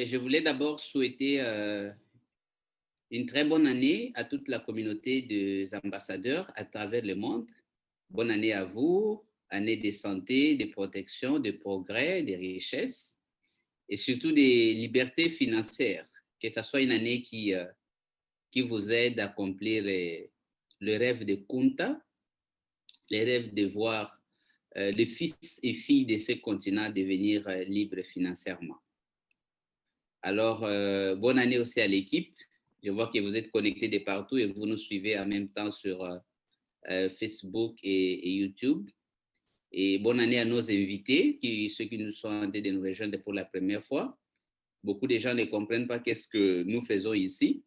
je voulais d'abord souhaiter une très bonne année à toute la communauté des ambassadeurs à travers le monde. Bonne année à vous, année de santé, de protection, de progrès, de richesse et surtout des libertés financières. Que ce soit une année qui vous aide à accomplir le rêve de Kunta, les rêves de voir les fils et filles de ce continent devenir libres financièrement. Alors, bonne année aussi à l'équipe. Je vois que vous êtes connectés de partout et vous nous suivez en même temps sur Facebook et YouTube. Et bonne année à nos invités, ceux qui nous sont en train de nous rejoindre pour la première fois. Beaucoup de gens ne comprennent pas qu'est-ce que nous faisons ici.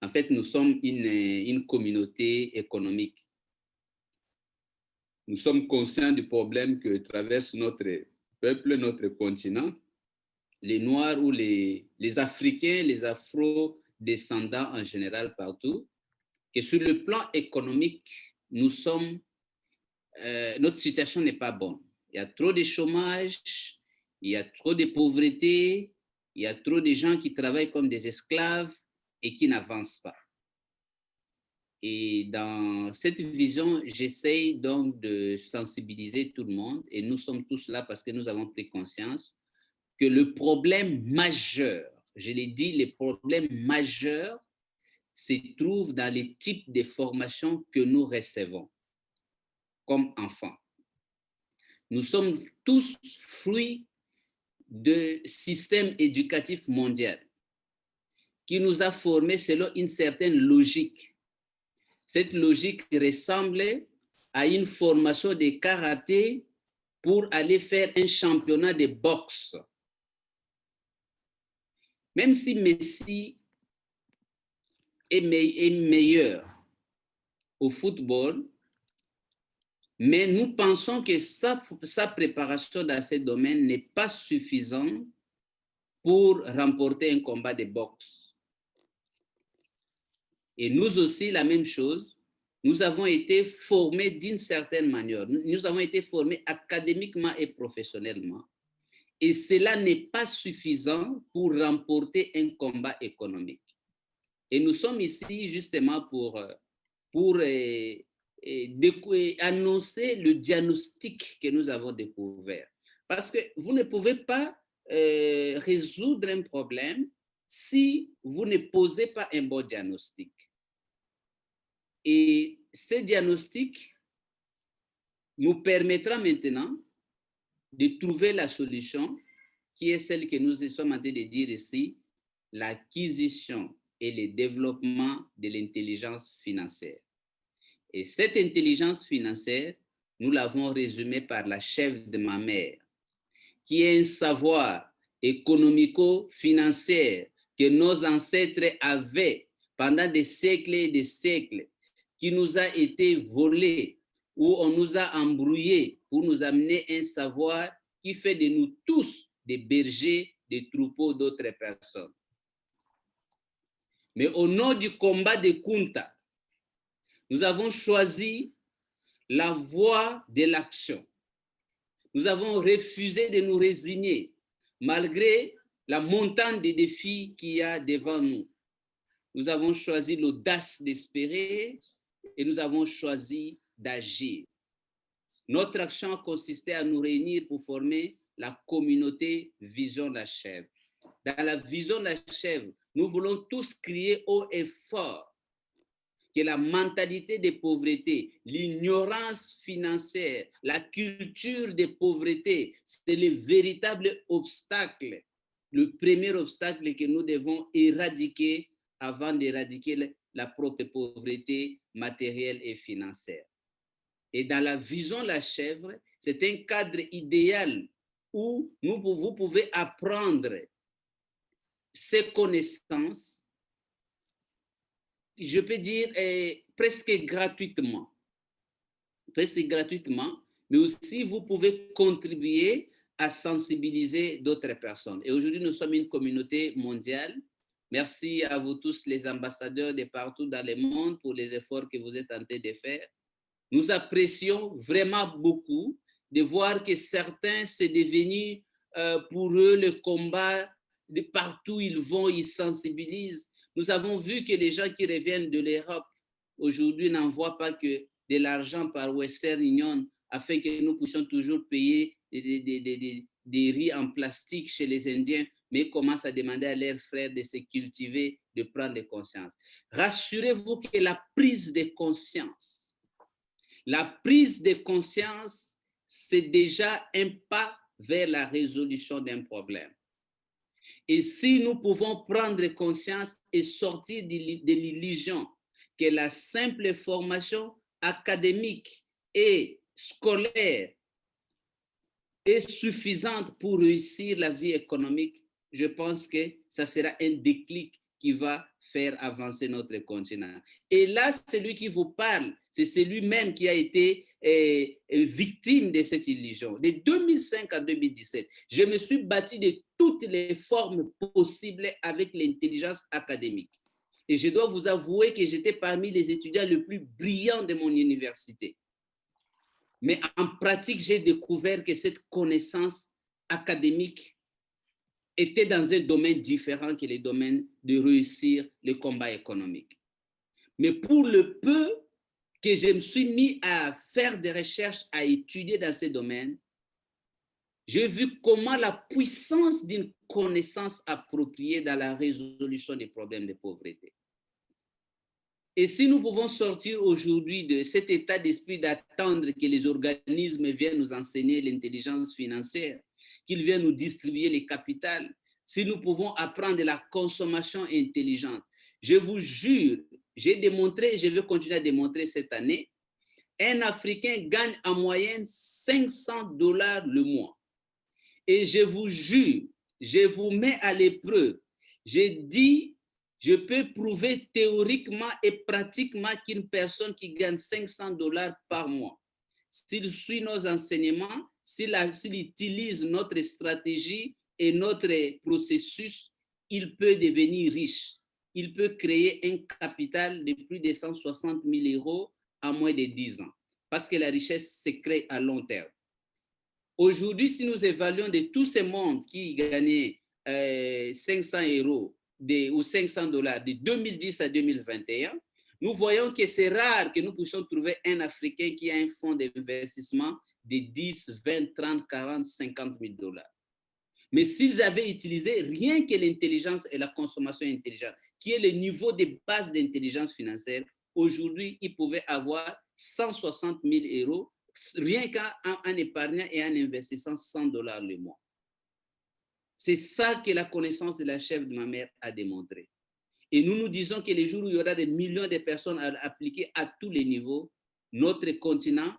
En fait, nous sommes une communauté économique. Nous sommes conscients du problème que traverse notre peuple, notre continent. Les Noirs ou les Africains, les Afro-descendants en général partout, que sur le plan économique, notre situation n'est pas bonne. Il y a trop de chômage, il y a trop de pauvreté, il y a trop de gens qui travaillent comme des esclaves et qui n'avancent pas. Et dans cette vision, j'essaye donc de sensibiliser tout le monde, et nous sommes tous là parce que nous avons pris conscience que le problème majeur, je l'ai dit, le problème majeur se trouve dans les types de formations que nous recevons comme enfants. Nous sommes tous fruits de système éducatif mondial qui nous a formés selon une certaine logique. Cette logique ressemble à une formation de karaté pour aller faire un championnat de boxe. Même si Messi est meilleur au football, mais nous pensons que sa préparation dans ce domaine n'est pas suffisante pour remporter un combat de boxe. Et nous aussi, la même chose, nous avons été formés d'une certaine manière. Nous avons été formés académiquement et professionnellement. Et cela n'est pas suffisant pour remporter un combat économique. Et nous sommes ici justement pour annoncer le diagnostic que nous avons découvert. Parce que vous ne pouvez pas résoudre un problème si vous ne posez pas un bon diagnostic. Et ce diagnostic nous permettra maintenant de trouver la solution qui est celle que nous sommes en train de dire ici, l'acquisition et le développement de l'intelligence financière. Et cette intelligence financière, nous l'avons résumée par la chef de ma mère, qui est un savoir économico-financier que nos ancêtres avaient pendant des siècles et des siècles, qui nous a été volé, où on nous a embrouillés pour nous amener un savoir qui fait de nous tous des bergers, des troupeaux d'autres personnes. Mais au nom du combat de Kunta, nous avons choisi la voie de l'action. Nous avons refusé de nous résigner malgré la montagne des défis qu'il y a devant nous. Nous avons choisi l'audace d'espérer et nous avons choisi d'agir. Notre action consistait à nous réunir pour former la communauté Vision la Chèvre. Dans la Vision la Chèvre, nous voulons tous crier haut et fort que la mentalité de pauvreté, l'ignorance financière, la culture de pauvreté, c'est le véritable obstacle, le premier obstacle que nous devons éradiquer avant d'éradiquer la propre pauvreté matérielle et financière. Et dans la Vision la Chèvre, c'est un cadre idéal où vous pouvez apprendre ces connaissances, je peux dire presque gratuitement, mais aussi vous pouvez contribuer à sensibiliser d'autres personnes. Et aujourd'hui, nous sommes une communauté mondiale. Merci à vous tous, les ambassadeurs de partout dans le monde, pour les efforts que vous êtes en train de faire. Nous apprécions vraiment beaucoup de voir que certains, c'est devenu pour eux le combat de partout où ils vont, ils sensibilisent. Nous avons vu que les gens qui reviennent de l'Europe aujourd'hui n'envoient pas que de l'argent par Western Union afin que nous puissions toujours payer des riz en plastique chez les Indiens, mais commencent à demander à leurs frères de se cultiver, de prendre conscience. Rassurez-vous que la prise de conscience, c'est déjà un pas vers la résolution d'un problème. Et si nous pouvons prendre conscience et sortir de l'illusion que la simple formation académique et scolaire est suffisante pour réussir la vie économique, je pense que ça sera un déclic qui va faire avancer notre continent. Et là, celui qui vous parle, c'est celui-même qui a été victime de cette illusion. De 2005 à 2017, je me suis battu de toutes les formes possibles avec l'intelligence académique. Et je dois vous avouer que j'étais parmi les étudiants les plus brillants de mon université. Mais en pratique, j'ai découvert que cette connaissance académique était dans un domaine différent que le domaine de réussir le combat économique. Mais pour le peu que je me suis mis à faire des recherches, à étudier dans ce domaine, j'ai vu comment la puissance d'une connaissance appropriée dans la résolution des problèmes de pauvreté. Et si nous pouvons sortir aujourd'hui de cet état d'esprit d'attendre que les organismes viennent nous enseigner l'intelligence financière, qu'ils viennent nous distribuer les capitales, si nous pouvons apprendre la consommation intelligente, je vous jure, j'ai démontré, je vais continuer à démontrer cette année, un Africain gagne en moyenne $500 le mois. Et je vous jure, je vous mets à l'épreuve, j'ai dit, je peux prouver théoriquement et pratiquement qu'une personne qui gagne $500 par mois, s'il suit nos enseignements, s'il utilise notre stratégie et notre processus, il peut devenir riche. Il peut créer un capital de plus de 160 000 € en moins de 10 ans, parce que la richesse se crée à long terme. Aujourd'hui, si nous évaluons de tout ce monde qui gagnait 500 € ou $500 de 2010 à 2021, nous voyons que c'est rare que nous puissions trouver un Africain qui a un fonds d'investissement de 10, 20, 30, 40, 50 000 $. Mais s'ils avaient utilisé rien que l'intelligence et la consommation intelligente, qui est le niveau de base d'intelligence financière, aujourd'hui, ils pouvaient avoir 160 000 € rien qu'en épargnant et en investissant $100 le mois. C'est ça que la connaissance de la chef de ma mère a démontré. Et nous nous disons que les jours où il y aura des millions de personnes à appliquer à tous les niveaux, notre continent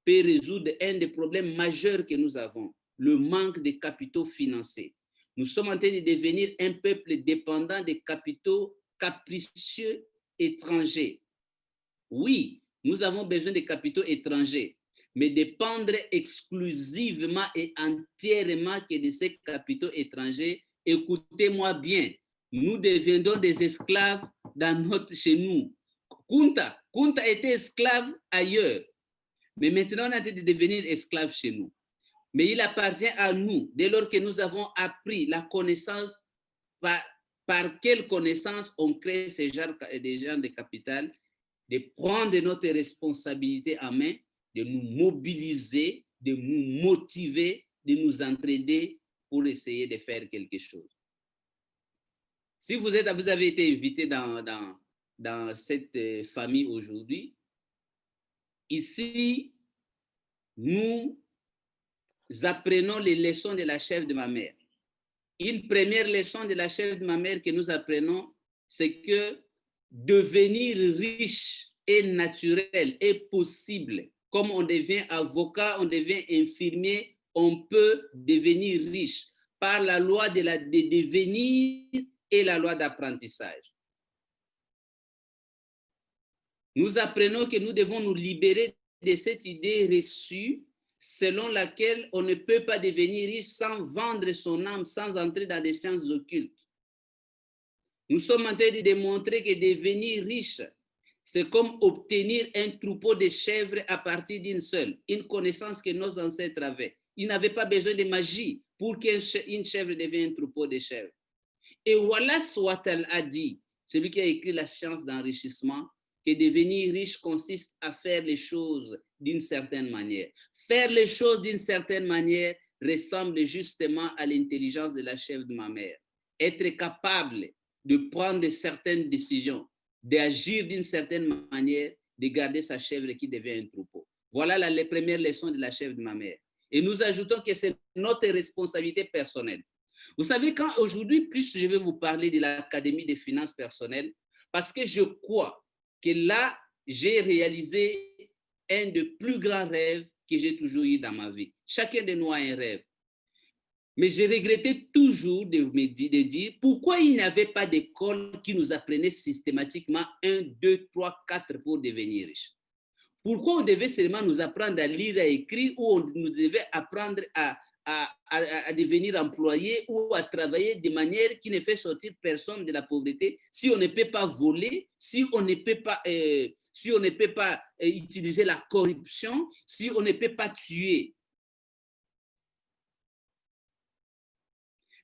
peut résoudre un des problèmes majeurs que nous avons, le manque de capitaux financiers. Nous sommes en train de devenir un peuple dépendant des capitaux capricieux étrangers. Oui, nous avons besoin de capitaux étrangers, mais dépendre exclusivement et entièrement que de ces capitaux étrangers, écoutez-moi bien, nous deviendrons des esclaves chez nous. Kunta était esclave ailleurs, mais maintenant on est en train de devenir esclave chez nous. Mais il appartient à nous, dès lors que nous avons appris la connaissance, par quelle connaissance on crée ces genres de capital, de prendre notre responsabilité en main, de nous mobiliser, de nous motiver, de nous entraider pour essayer de faire quelque chose. Si vous avez été invité dans cette famille aujourd'hui, ici, nous apprenons les leçons de la chef de ma mère. Une première leçon de la chef de ma mère que nous apprenons, c'est que devenir riche est naturel, est possible. Comme on devient avocat, on devient infirmier, on peut devenir riche par la loi de devenir et la loi d'apprentissage. Nous apprenons que nous devons nous libérer de cette idée reçue selon laquelle on ne peut pas devenir riche sans vendre son âme, sans entrer dans des sciences occultes. Nous sommes en train de démontrer que devenir riche, c'est comme obtenir un troupeau de chèvres à partir d'une seule, une connaissance que nos ancêtres avaient. Ils n'avaient pas besoin de magie pour qu'une chèvre devienne un troupeau de chèvres. Et Wallace Wattel a dit, celui qui a écrit La science d'enrichissement, que devenir riche consiste à faire les choses d'une certaine manière. Faire les choses d'une certaine manière ressemble justement à l'intelligence de la chèvre de ma mère. Être capable de prendre certaines décisions, d'agir d'une certaine manière, de garder sa chèvre qui devient un troupeau. Voilà les premières leçons de la chèvre de ma mère. Et nous ajoutons que c'est notre responsabilité personnelle. Vous savez, quand aujourd'hui, plus je vais vous parler de l'Académie des finances personnelles, parce que je crois que là, j'ai réalisé un des plus grands rêves que j'ai toujours eu dans ma vie. Chacun de nous a un rêve. Mais j'ai regretté toujours de dire pourquoi il n'y avait pas d'école qui nous apprenait systématiquement 1, 2, 3, 4 pour devenir riche. Pourquoi on devait seulement nous apprendre à lire, à écrire, ou on nous devait apprendre à devenir employé ou à travailler de manière qui ne fait sortir personne de la pauvreté si on ne peut pas voler, si on ne peut pas, utiliser la corruption, si on ne peut pas tuer.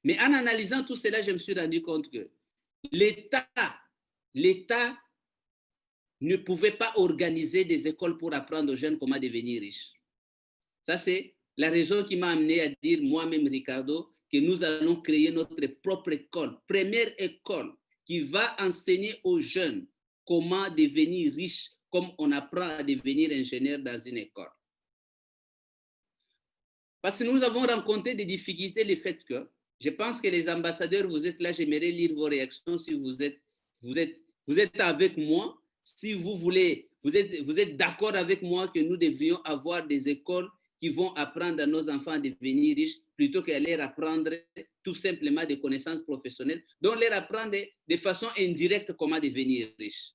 Mais en analysant tout cela, je me suis rendu compte que l'État ne pouvait pas organiser des écoles pour apprendre aux jeunes comment devenir riches. Ça, c'est la raison qui m'a amené à dire moi-même, Ricardo, que nous allons créer notre propre école, première école qui va enseigner aux jeunes comment devenir riches, comme on apprend à devenir ingénieur dans une école. Parce que nous avons rencontré des difficultés, le fait que, je pense que les ambassadeurs, vous êtes là, j'aimerais lire vos réactions si vous êtes avec moi, si vous êtes d'accord avec moi que nous devrions avoir des écoles qui vont apprendre à nos enfants à devenir riches plutôt qu'à leur apprendre tout simplement des connaissances professionnelles, donc leur apprendre de façon indirecte comment devenir riche.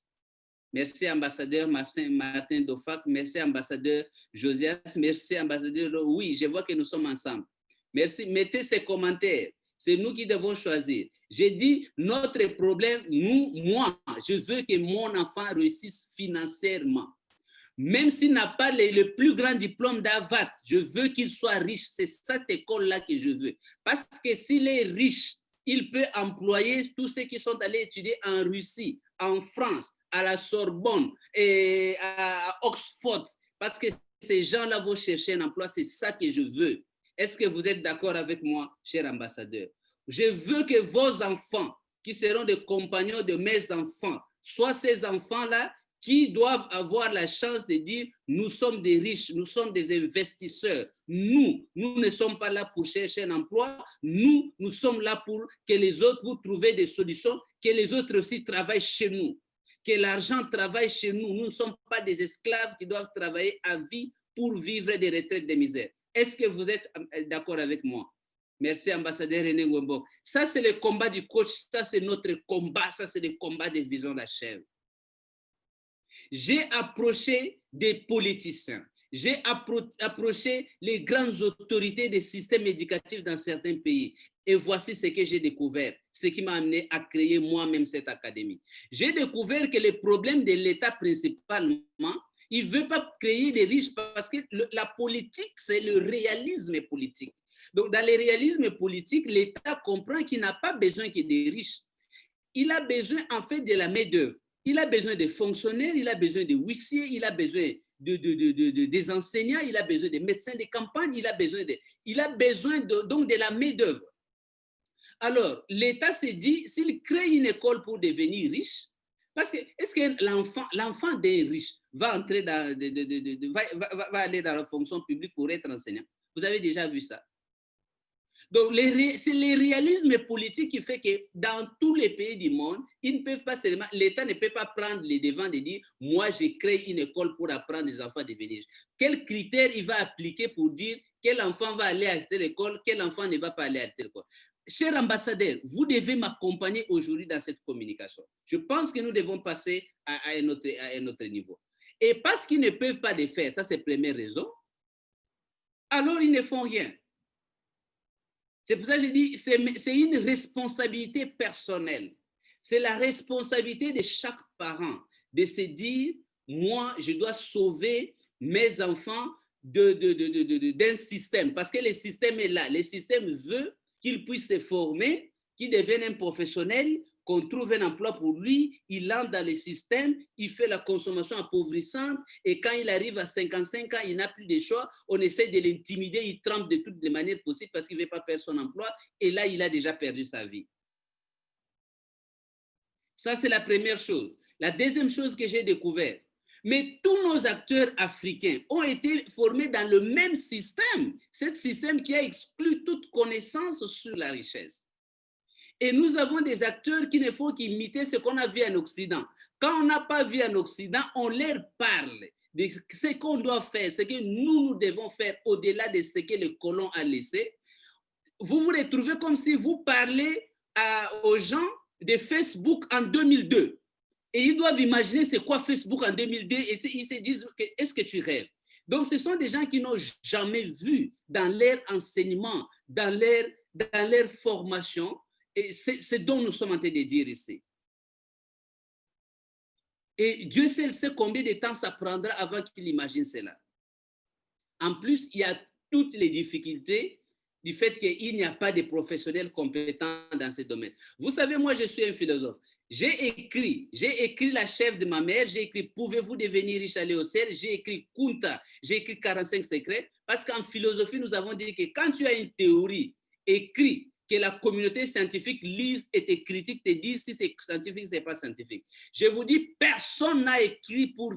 Merci, ambassadeur Martin Dofac. Merci, ambassadeur Josias. Merci, ambassadeur. Oui, je vois que nous sommes ensemble. Merci. Mettez ces commentaires. C'est nous qui devons choisir. J'ai dit, notre problème, moi, je veux que mon enfant réussisse financièrement. Même s'il n'a pas le plus grand diplôme d'AVAT, je veux qu'il soit riche. C'est cette école-là que je veux. Parce que s'il est riche, il peut employer tous ceux qui sont allés étudier en Russie, en France, à la Sorbonne et à Oxford. Parce que ces gens-là vont chercher un emploi. C'est ça que je veux. Est-ce que vous êtes d'accord avec moi, cher ambassadeur? Je veux que vos enfants, qui seront des compagnons de mes enfants, soient ces enfants-là qui doivent avoir la chance de dire nous sommes des riches, nous sommes des investisseurs. Nous ne sommes pas là pour chercher un emploi. Nous sommes là pour que les autres, vous trouvez des solutions, que les autres aussi travaillent chez nous, que l'argent travaille chez nous. Nous ne sommes pas des esclaves qui doivent travailler à vie pour vivre des retraites de misère. Est-ce que vous êtes d'accord avec moi? Merci, ambassadeur René Ngwembo. Ça, c'est le combat du coach. Ça, c'est notre combat. Ça, c'est le combat des visions d'Hachem. J'ai approché des politiciens. J'ai approché les grandes autorités des systèmes éducatifs dans certains pays. Et voici ce que j'ai découvert, ce qui m'a amené à créer moi-même cette académie. J'ai découvert que le problème de l'État principalement, il ne veut pas créer des riches parce que la politique, c'est le réalisme politique. Donc, dans le réalisme politique, l'État comprend qu'il n'a pas besoin que des riches. Il a besoin, en fait, de la main-d'œuvre. Il a besoin de fonctionnaires, il a besoin de huissiers, il a besoin des enseignants, il a besoin des médecins de campagne, il a besoin donc de la main-d'œuvre. Alors, l'État s'est dit, s'il crée une école pour devenir riche, parce que est-ce que l'enfant d'un riche va entrer va aller dans la fonction publique pour être enseignant? Vous avez déjà vu ça? Donc, c'est le réalisme politique qui fait que dans tous les pays du monde, ils ne peuvent pas seulement, l'État ne peut pas prendre les devants de dire, moi, j'ai créé une école pour apprendre les enfants à devenir. Quels critères il va appliquer pour dire quel enfant va aller à telle école, quel enfant ne va pas aller à telle école? Cher ambassadeur, vous devez m'accompagner aujourd'hui dans cette communication. Je pense que nous devons passer à un autre niveau. Et parce qu'ils ne peuvent pas le faire, ça c'est la première raison, alors ils ne font rien. C'est pour ça que je dis, c'est une responsabilité personnelle. C'est la responsabilité de chaque parent de se dire, moi, je dois sauver mes enfants d'un système. Parce que le système est là. Le système veut qu'ils puissent se former qui devienne un professionnel, qu'on trouve un emploi pour lui, il entre dans le système, il fait la consommation appauvrissante, et quand il arrive à 55 ans, il n'a plus de choix, on essaie de l'intimider, il trempe de toutes les manières possibles parce qu'il ne veut pas perdre son emploi, et là, il a déjà perdu sa vie. Ça, c'est la première chose. La deuxième chose que j'ai découvert, mais tous nos acteurs africains ont été formés dans le même système, ce système qui a exclu toute connaissance sur la richesse. Et nous avons des acteurs qui ne font qu'imiter ce qu'on a vu en Occident. Quand on n'a pas vu en Occident, on leur parle de ce qu'on doit faire, ce que nous devons faire au-delà de ce que le colon a laissé. Vous vous retrouvez comme si vous parlez aux gens de Facebook en 2002. Et ils doivent imaginer c'est quoi Facebook en 2002 et ils se disent est-ce que tu rêves? Donc ce sont des gens qui n'ont jamais vu dans leur enseignement, dans leur formation, et c'est ce dont nous sommes en train de dire ici. Et Dieu seul sait combien de temps ça prendra avant qu'il imagine cela. En plus, il y a toutes les difficultés du fait qu'il n'y a pas de professionnels compétents dans ce domaine. Vous savez, moi, je suis un philosophe. J'ai écrit La chef de ma mère, j'ai écrit Pouvez-vous devenir riche, aller au ciel, j'ai écrit Kunta, j'ai écrit 45 secrets, parce qu'en philosophie, nous avons dit que quand tu as une théorie écrite, que la communauté scientifique lise et te critique, te dit si c'est scientifique, c'est pas scientifique. Je vous dis, personne n'a écrit pour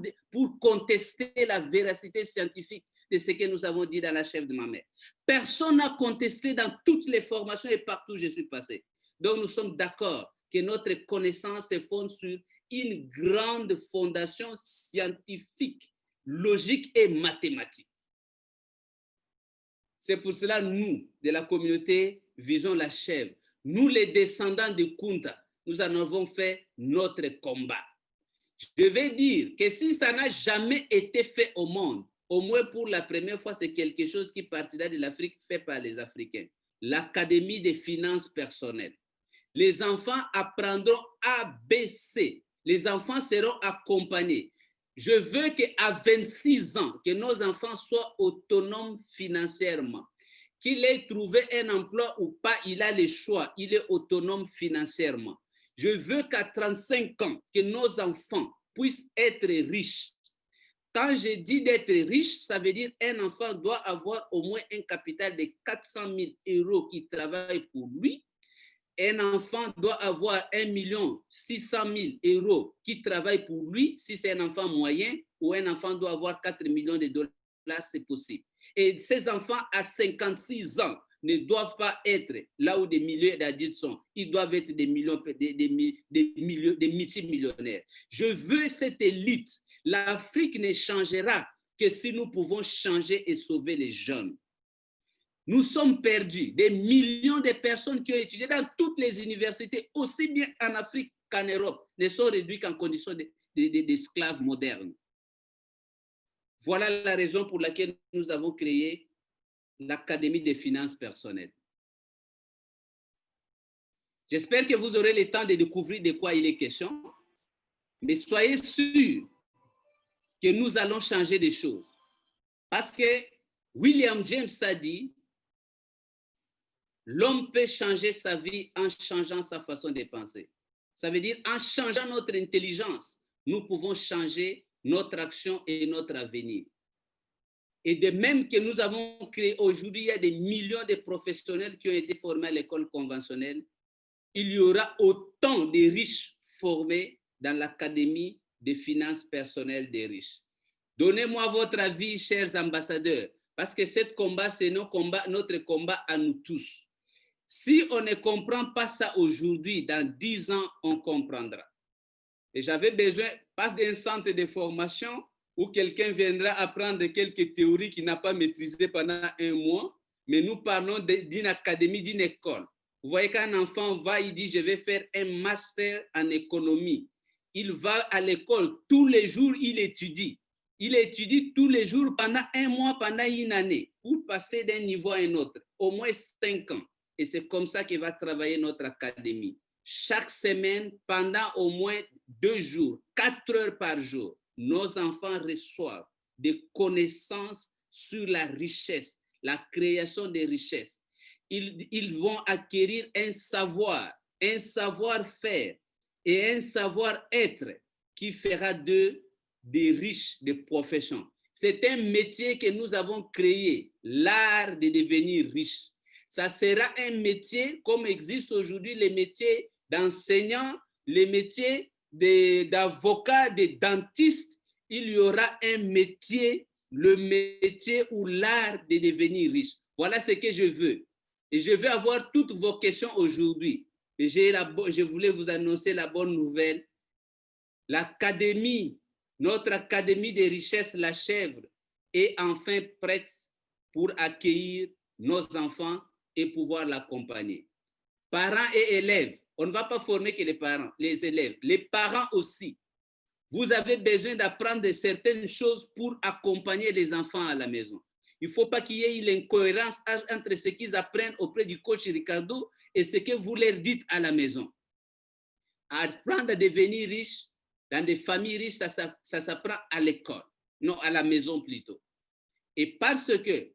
contester la véracité scientifique de ce que nous avons dit dans La chef de ma mère. Personne n'a contesté dans toutes les formations et partout où je suis passé. Donc nous sommes d'accord que notre connaissance se fonde sur une grande fondation scientifique, logique et mathématique. C'est pour cela, nous, de la communauté, visons la chèvre. Nous, les descendants de Kunta, nous en avons fait notre combat. Je vais dire que si ça n'a jamais été fait au monde, au moins pour la première fois, c'est quelque chose qui partira de l'Afrique, fait par les Africains. L'Académie des finances personnelles. Les enfants apprendront ABC. Les enfants seront accompagnés. Je veux qu'à 26 ans, que nos enfants soient autonomes financièrement. Qu'il ait trouvé un emploi ou pas, il a le choix. Il est autonome financièrement. Je veux qu'à 35 ans, que nos enfants puissent être riches. Quand je dis d'être riche, ça veut dire qu'un enfant doit avoir au moins un capital de 400 000 € qui travaille pour lui. Un enfant doit avoir 1 600 000 € qui travaille pour lui, si c'est un enfant moyen, ou un enfant doit avoir 4 millions de dollars, c'est possible. Et ces enfants à 56 ans ne doivent pas être là où des milliers d'adultes sont. Ils doivent être des multimillionnaires. Je veux cette élite. L'Afrique ne changera que si nous pouvons changer et sauver les jeunes. Nous sommes perdus. Des millions de personnes qui ont étudié dans toutes les universités, aussi bien en Afrique qu'en Europe, ne sont réduits qu'en condition d'esclaves modernes. Voilà la raison pour laquelle nous avons créé l'Académie des finances personnelles. J'espère que vous aurez le temps de découvrir de quoi il est question, mais soyez sûrs que nous allons changer des choses. Parce que William James a dit, l'homme peut changer sa vie en changeant sa façon de penser. Ça veut dire en changeant notre intelligence, nous pouvons changer notre action et notre avenir. Et de même que nous avons créé aujourd'hui, il y a des millions de professionnels qui ont été formés à l'école conventionnelle. Il y aura autant de riches formés dans l'Académie des finances personnelles des riches. Donnez-moi votre avis, chers ambassadeurs, parce que ce combat, c'est notre combat à nous tous. Si on ne comprend pas ça aujourd'hui, dans 10 ans, on comprendra. Et j'avais besoin, pas d'un centre de formation où quelqu'un viendra apprendre quelques théories qu'il n'a pas maîtrisées pendant 1 mois, mais nous parlons d'une académie, d'une école. Vous voyez qu'un enfant va, il dit, je vais faire un master en économie. Il va à l'école, tous les jours, il étudie. Il étudie tous les jours pendant 1 mois, pendant 1 année, pour passer d'un niveau à un autre, au moins 5 ans. Et c'est comme ça qu'il va travailler notre académie. Chaque semaine, pendant au moins 2 jours, 4 heures par jour, nos enfants reçoivent des connaissances sur la richesse, la création des richesses. ils vont acquérir un savoir-faire et un savoir-être qui fera d'eux des riches de profession. C'est un métier que nous avons créé, l'art de devenir riche. Ça sera un métier comme existe aujourd'hui les métiers d'enseignants, les métiers d'avocats, de dentistes. Il y aura un métier, le métier ou l'art de devenir riche. Voilà ce que je veux. Et je vais avoir toutes vos questions aujourd'hui. Et je voulais vous annoncer la bonne nouvelle. L'académie, notre académie des richesses, la Chèvre, est enfin prête pour accueillir nos enfants et pouvoir l'accompagner. Parents et élèves, on ne va pas former que les parents, les élèves, les parents aussi. Vous avez besoin d'apprendre certaines choses pour accompagner les enfants à la maison. Il ne faut pas qu'il y ait l'incohérence entre ce qu'ils apprennent auprès du coach Ricardo et ce que vous leur dites à la maison. Apprendre à devenir riche dans des familles riches, ça s'apprend à l'école, non à la maison plutôt. Et parce que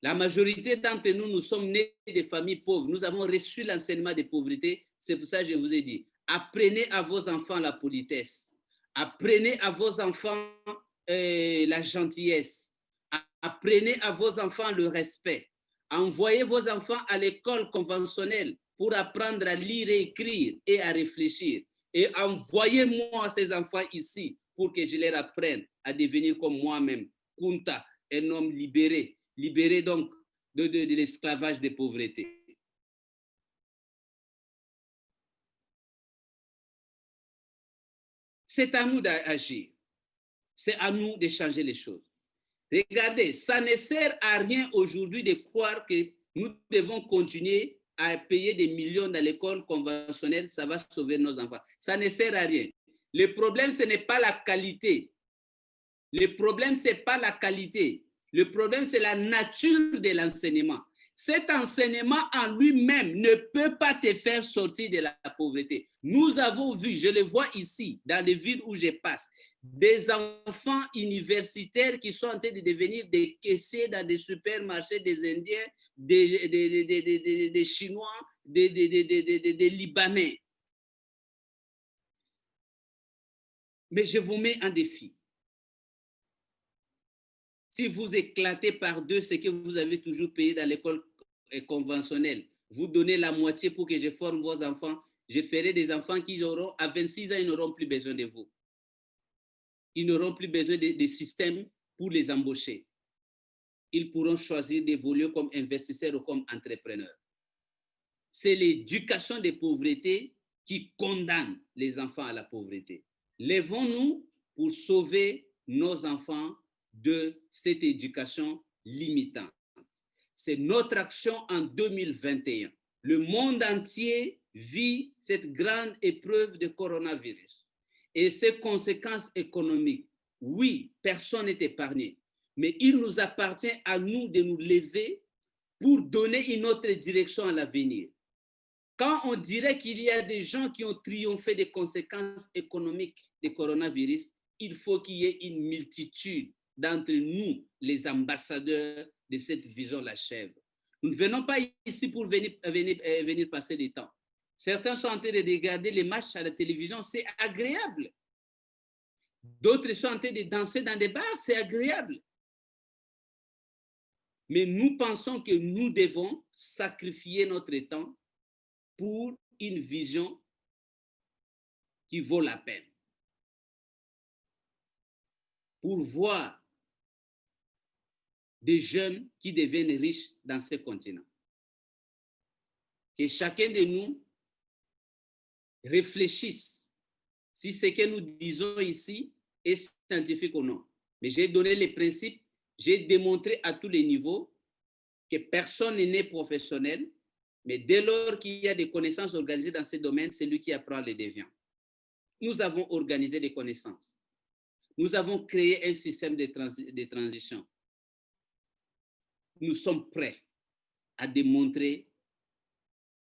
la majorité d'entre nous, nous sommes nés de familles pauvres, nous avons reçu l'enseignement de pauvreté, c'est pour ça que je vous ai dit, apprenez à vos enfants la politesse, apprenez à vos enfants la gentillesse, apprenez à vos enfants le respect, envoyez vos enfants à l'école conventionnelle pour apprendre à lire et écrire et à réfléchir. Et envoyez-moi ces enfants ici pour que je leur apprenne à devenir comme moi-même, Kunta, un homme libéré donc de l'esclavage de pauvreté. C'est à nous d'agir. C'est à nous de changer les choses. Regardez, ça ne sert à rien aujourd'hui de croire que nous devons continuer à payer des millions dans l'école conventionnelle, ça va sauver nos enfants. Ça ne sert à rien. Le problème, ce n'est pas la qualité. Le problème, ce n'est pas la qualité. Le problème, c'est la nature de l'enseignement. Cet enseignement en lui-même ne peut pas te faire sortir de la pauvreté. Nous avons vu, je le vois ici, dans les villes où je passe, des enfants universitaires qui sont en train de devenir des caissiers dans des supermarchés, des Indiens, des Chinois, des Libanais. Mais je vous mets en défi. Si vous éclatez par deux ce que vous avez toujours payé dans l'école conventionnelle, vous donnez la moitié pour que je forme vos enfants, je ferai des enfants qui auront, à 26 ans, ils n'auront plus besoin de vous. Ils n'auront plus besoin de systèmes pour les embaucher. Ils pourront choisir d'évoluer comme investisseurs ou comme entrepreneurs. C'est l'éducation des pauvretés qui condamne les enfants à la pauvreté. Lèvons-nous pour sauver nos enfants de cette éducation limitante. C'est notre action en 2021. Le monde entier vit cette grande épreuve de coronavirus et ses conséquences économiques. Oui, personne n'est épargné, mais il nous appartient à nous de nous lever pour donner une autre direction à l'avenir. Quand on dirait qu'il y a des gens qui ont triomphé des conséquences économiques du coronavirus, il faut qu'il y ait une multitude d'entre nous, les ambassadeurs de cette vision la chèvre. Nous ne venons pas ici pour venir passer du temps. Certains sont en train de regarder les matchs à la télévision, c'est agréable. D'autres sont en train de danser dans des bars, c'est agréable. Mais nous pensons que nous devons sacrifier notre temps pour une vision qui vaut la peine. Pour voir des jeunes qui deviennent riches dans ce continent. Que chacun de nous réfléchisse si ce que nous disons ici est scientifique ou non. Mais j'ai donné les principes, j'ai démontré à tous les niveaux que personne n'est né professionnel, mais dès lors qu'il y a des connaissances organisées dans ce domaine, c'est lui qui apprend les devient. Nous avons organisé des connaissances. Nous avons créé un système de transition. Nous sommes prêts à démontrer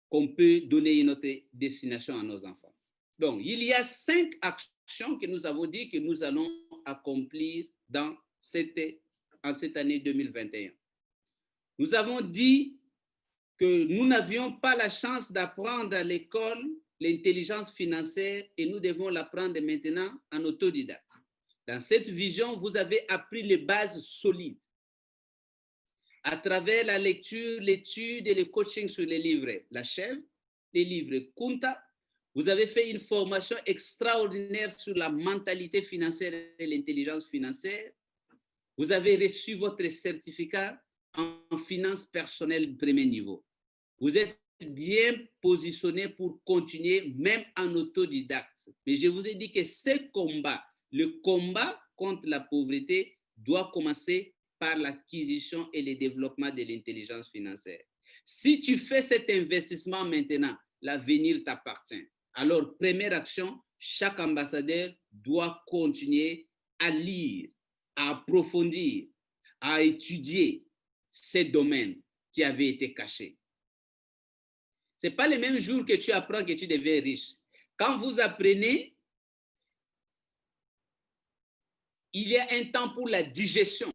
qu'on peut donner une autre destination à nos enfants. Donc, il y a 5 actions que nous avons dit que nous allons accomplir en cette année 2021. Nous avons dit que nous n'avions pas la chance d'apprendre à l'école l'intelligence financière et nous devons l'apprendre maintenant en autodidacte. Dans cette vision, vous avez appris les bases solides à travers la lecture, l'étude et le coaching sur les livres La Chèvre, les livres Kunta. Vous avez fait une formation extraordinaire sur la mentalité financière et l'intelligence financière. Vous avez reçu votre certificat en finance personnelle premier niveau. Vous êtes bien positionné pour continuer même en autodidacte. Mais je vous ai dit que ce combat, le combat contre la pauvreté, doit commencer par l'acquisition et le développement de l'intelligence financière. Si tu fais cet investissement maintenant, l'avenir t'appartient. Alors, première action, chaque ambassadeur doit continuer à lire, à approfondir, à étudier ces domaines qui avaient été cachés. Ce n'est pas le même jour que tu apprends que tu deviens riche. Quand vous apprenez, il y a un temps pour la digestion.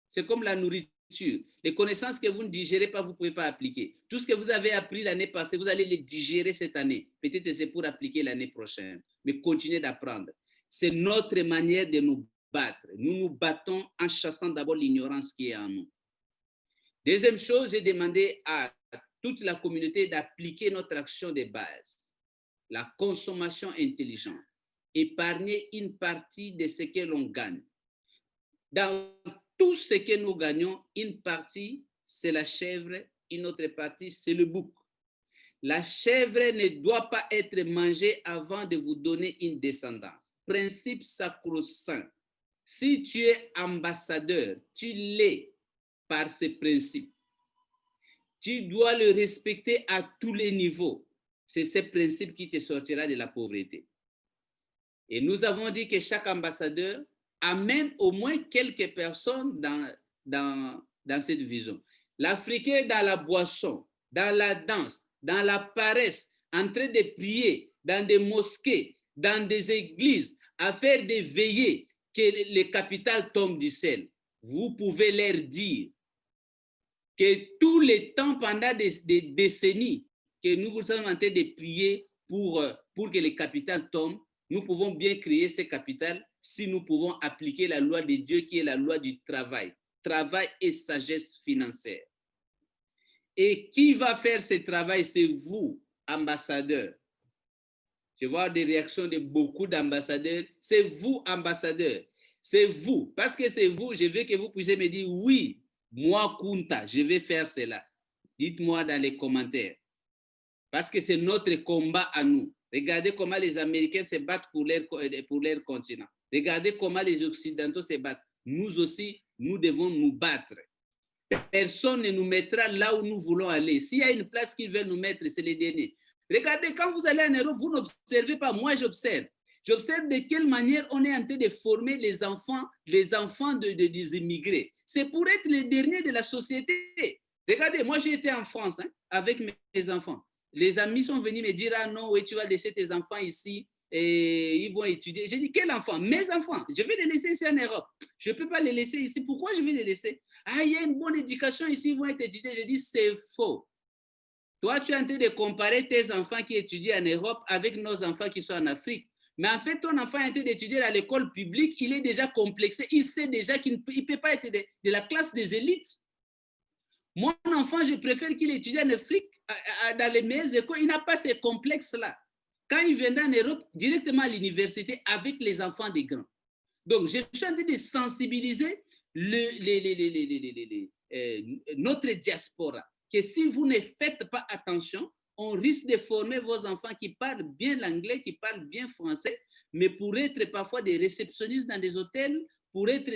C'est comme la nourriture. Les connaissances que vous ne digérez pas, vous ne pouvez pas appliquer. Tout ce que vous avez appris l'année passée, vous allez les digérer cette année. Peut-être que c'est pour appliquer l'année prochaine. Mais continuez d'apprendre. C'est notre manière de nous battre. Nous nous battons en chassant d'abord l'ignorance qui est en nous. Deuxième chose, j'ai demandé à toute la communauté d'appliquer notre action de base. La consommation intelligente. Épargner une partie de ce que l'on gagne. Dans tout ce que nous gagnons, une partie, c'est la chèvre, une autre partie, c'est le bouc. La chèvre ne doit pas être mangée avant de vous donner une descendance. Principe sacro-saint. Si tu es ambassadeur, tu l'es par ce principe. Tu dois le respecter à tous les niveaux. C'est ce principe qui te sortira de la pauvreté. Et nous avons dit que chaque ambassadeur amène au moins quelques personnes dans cette vision. L'Africain dans la boisson, dans la danse, dans la paresse, en train de prier dans des mosquées, dans des églises, à faire des veillées, que le capital tombe du ciel. Vous pouvez leur dire que tout le temps, pendant des décennies, que nous sommes en train de prier pour que le capital tombe, nous pouvons bien créer ce capital si nous pouvons appliquer la loi de Dieu qui est la loi du travail. Travail et sagesse financière. Et qui va faire ce travail? C'est vous, ambassadeurs. Je vois des réactions de beaucoup d'ambassadeurs. C'est vous, ambassadeurs. C'est vous. Parce que c'est vous, je veux que vous puissiez me dire, oui, moi, Kunta, je vais faire cela. Dites-moi dans les commentaires. Parce que c'est notre combat à nous. Regardez comment les Américains se battent pour leur continent. Regardez comment les Occidentaux se battent. Nous aussi, nous devons nous battre. Personne ne nous mettra là où nous voulons aller. S'il y a une place qu'ils veulent nous mettre, c'est les derniers. Regardez, quand vous allez en Europe, vous n'observez pas. Moi, j'observe. J'observe de quelle manière on est en train de former les enfants des immigrés. C'est pour être les derniers de la société. Regardez, moi, j'ai été en France avec mes enfants. Les amis sont venus me dire, ah non, oui, tu vas laisser tes enfants ici et ils vont étudier. J'ai dit, quel enfant? Mes enfants. Je vais les laisser ici en Europe. Je ne peux pas les laisser ici. Pourquoi je vais les laisser? Ah, il y a une bonne éducation ici, ils vont être étudiés. J'ai dit, c'est faux. Toi, tu es en train de comparer tes enfants qui étudient en Europe avec nos enfants qui sont en Afrique. Mais en fait, ton enfant est en train d'étudier à l'école publique, il est déjà complexé. Il sait déjà qu'il ne peut pas être de la classe des élites. Mon enfant, je préfère qu'il étudie en Afrique, dans les meilleures écoles. Il n'a pas ces complexes-là. Quand il vient en Europe, directement à l'université avec les enfants des grands. Donc, je suis en train de sensibiliser notre diaspora, que si vous ne faites pas attention, on risque de former vos enfants qui parlent bien l'anglais, qui parlent bien français, mais pour être parfois des réceptionnistes dans des hôtels, pour être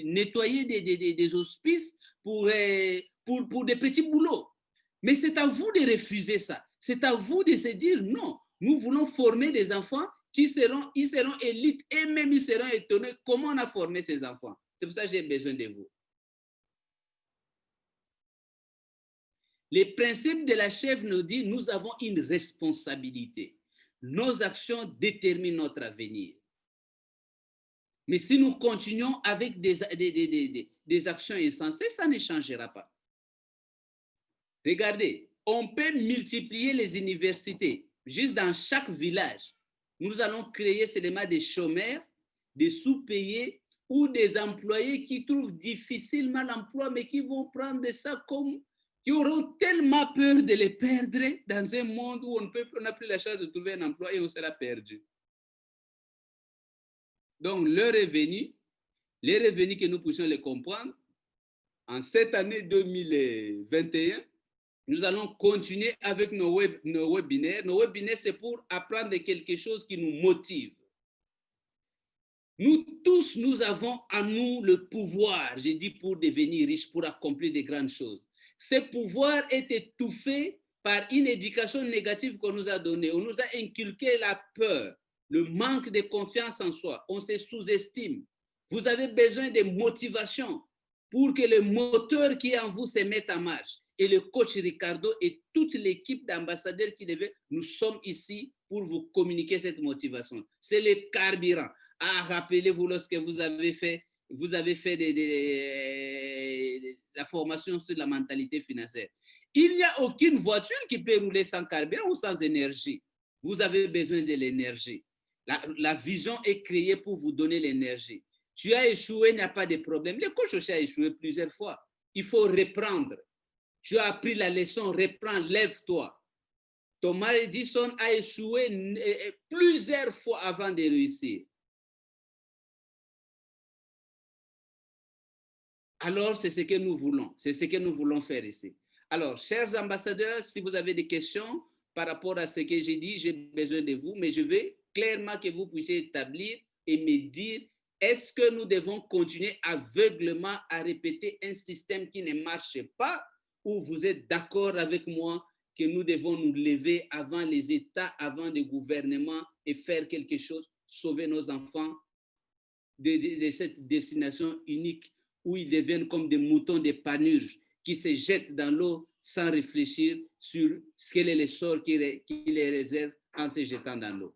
nettoyer des hospices, pour des petits boulots. Mais c'est à vous de refuser ça. C'est à vous de se dire non, nous voulons former des enfants ils seront élites et même ils seront étonnés comment on a formé ces enfants. C'est pour ça que j'ai besoin de vous. Les principes de la chèvre nous disent nous avons une responsabilité. Nos actions déterminent notre avenir. Mais si nous continuons avec des actions insensées, ça ne changera pas. Regardez, on peut multiplier les universités. Juste dans chaque village, nous allons créer seulement des chômeurs, des sous-payés ou des employés qui trouvent difficilement l'emploi, mais qui vont prendre ça comme, qui auront tellement peur de les perdre dans un monde où on n'a plus la chance de trouver un emploi et on sera perdu. Donc, les revenus que nous puissions les comprendre, en cette année 2021, nous allons continuer avec nos webinaires. Nos webinaires, c'est pour apprendre quelque chose qui nous motive. Nous tous, nous avons en nous le pouvoir, j'ai dit pour devenir riche, pour accomplir de grandes choses. Ce pouvoir est étouffé par une éducation négative qu'on nous a donnée. On nous a inculqué la peur, le manque de confiance en soi. On se sous-estime. Vous avez besoin de motivation pour que le moteur qui est en vous se mette en marche. Et le coach Ricardo et toute l'équipe d'ambassadeurs qui devaient, nous sommes ici pour vous communiquer cette motivation. C'est le carburant. Ah, rappelez-vous lorsque vous avez fait la formation sur la mentalité financière. Il n'y a aucune voiture qui peut rouler sans carburant ou sans énergie. Vous avez besoin de l'énergie. La vision est créée pour vous donner l'énergie. Tu as échoué, il n'y a pas de problème. Le coach aussi a échoué plusieurs fois. Il faut reprendre. Tu as appris la leçon, reprends, lève-toi. Thomas Edison a échoué plusieurs fois avant de réussir. Alors, c'est ce que nous voulons. C'est ce que nous voulons faire ici. Alors, chers ambassadeurs, si vous avez des questions par rapport à ce que j'ai dit, j'ai besoin de vous, mais je veux clairement que vous puissiez établir et me dire, est-ce que nous devons continuer aveuglement à répéter un système qui ne marche pas, ou vous êtes d'accord avec moi que nous devons nous lever avant les États, avant les gouvernements et faire quelque chose, sauver nos enfants de cette destination unique où ils deviennent comme des moutons de panurge qui se jettent dans l'eau sans réfléchir sur quel est le sort qui les réserve en se jetant dans l'eau.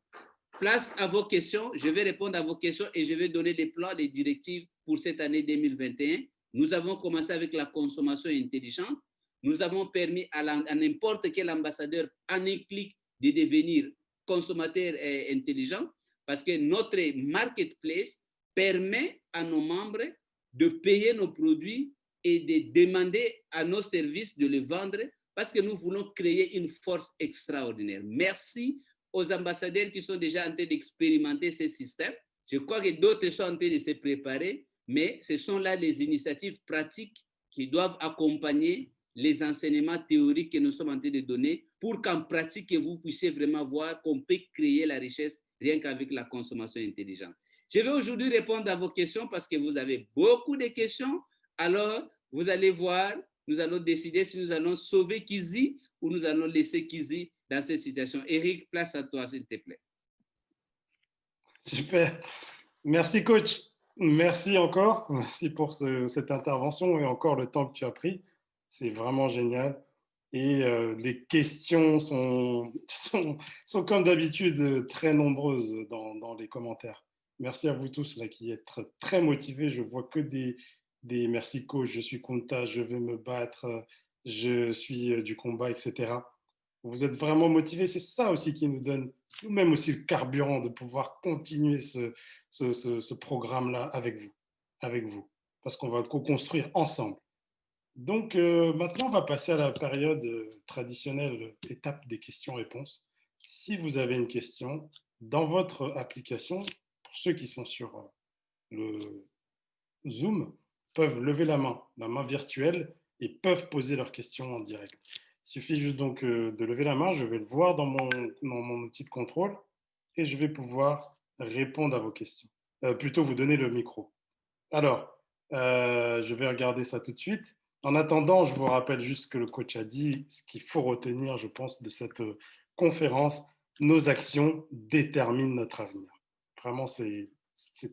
Place à vos questions, je vais répondre à vos questions et je vais donner des plans, des directives pour cette année 2021. Nous avons commencé avec la consommation intelligente. Nous avons permis à n'importe quel ambassadeur en un clic de devenir consommateur intelligent parce que notre marketplace permet à nos membres de payer nos produits et de demander à nos services de les vendre parce que nous voulons créer une force extraordinaire. Merci aux ambassadeurs qui sont déjà en train d'expérimenter ce système. Je crois que d'autres sont en train de se préparer, mais ce sont là les initiatives pratiques qui doivent accompagner les enseignements théoriques que nous sommes en train de donner pour qu'en pratique, vous puissiez vraiment voir qu'on peut créer la richesse rien qu'avec la consommation intelligente. Je vais aujourd'hui répondre à vos questions parce que vous avez beaucoup de questions. Alors, vous allez voir, nous allons décider si nous allons sauver Kizi ou nous allons laisser Kizi dans cette situation. Eric, place à toi, s'il te plaît. Super. Merci, coach. Merci encore. Merci pour cette intervention et encore le temps que tu as pris. C'est vraiment génial. Et les questions sont comme d'habitude très nombreuses dans les commentaires. Merci à vous tous là, qui êtes très motivés. Je vois que des merci coach, je suis Kunta, je vais me battre, je suis du combat, etc. Vous êtes vraiment motivés. C'est ça aussi qui nous donne nous-mêmes aussi le carburant de pouvoir continuer ce programme-là avec vous, parce qu'on va le co-construire ensemble. Donc maintenant, on va passer à la période traditionnelle, étape des questions-réponses. Si vous avez une question, dans votre application, pour ceux qui sont sur le Zoom, peuvent lever la main virtuelle, et peuvent poser leurs questions en direct. Il suffit juste donc de lever la main, je vais le voir dans mon outil de contrôle, et je vais pouvoir répondre à vos questions. Plutôt vous donner le micro. Alors, je vais regarder ça tout de suite. En attendant, je vous rappelle juste ce que le coach a dit, ce qu'il faut retenir, je pense, de cette conférence. Nos actions déterminent notre avenir. Vraiment, c'est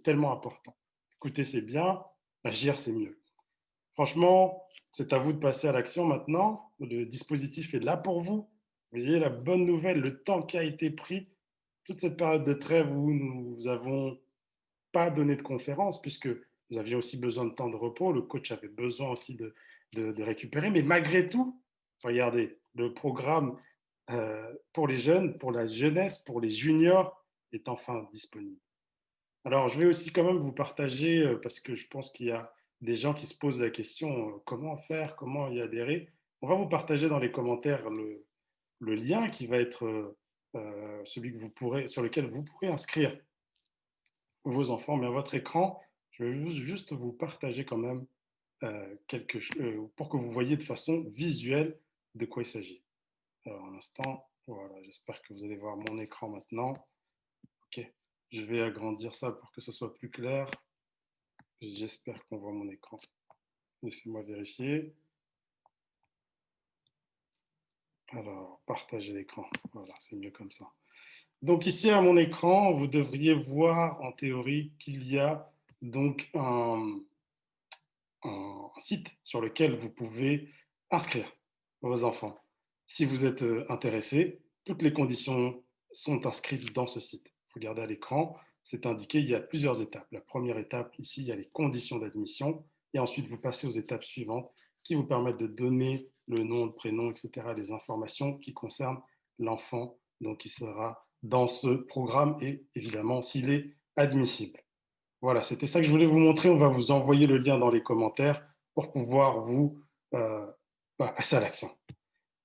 tellement important. Écouter, c'est bien. Agir, c'est mieux. Franchement, c'est à vous de passer à l'action maintenant. Le dispositif est là pour vous. Vous voyez la bonne nouvelle, le temps qui a été pris, toute cette période de trêve où nous n'avons pas donné de conférence, puisque nous avions aussi besoin de temps de repos. Le coach avait besoin aussi de récupérer. Mais malgré tout, regardez, le programme pour les jeunes, pour la jeunesse, pour les juniors est enfin disponible. Alors, je vais aussi quand même vous partager, parce que je pense qu'il y a des gens qui se posent la question, comment faire, comment y adhérer. On va vous partager dans les commentaires le lien qui va être celui que vous pourrez, sur lequel vous pourrez inscrire vos enfants. Mais à votre écran, je vais juste vous partager quand même pour que vous voyez de façon visuelle de quoi il s'agit. Alors, un instant, voilà, j'espère que vous allez voir mon écran maintenant. Ok, je vais agrandir ça pour que ce soit plus clair. J'espère qu'on voit mon écran. Laissez-moi vérifier. Alors, partager l'écran. Voilà, c'est mieux comme ça. Donc ici, à mon écran, vous devriez voir en théorie qu'il y a donc un site sur lequel vous pouvez inscrire vos enfants. Si vous êtes intéressé, toutes les conditions sont inscrites dans ce site. Regardez à l'écran, c'est indiqué, il y a plusieurs étapes. La première étape, ici, il y a les conditions d'admission, et ensuite vous passez aux étapes suivantes qui vous permettent de donner le nom, le prénom, etc., les informations qui concernent l'enfant, donc qui sera dans ce programme, et évidemment, s'il est admissible. Voilà, c'était ça que je voulais vous montrer. On va vous envoyer le lien dans les commentaires pour pouvoir vous passer à l'action.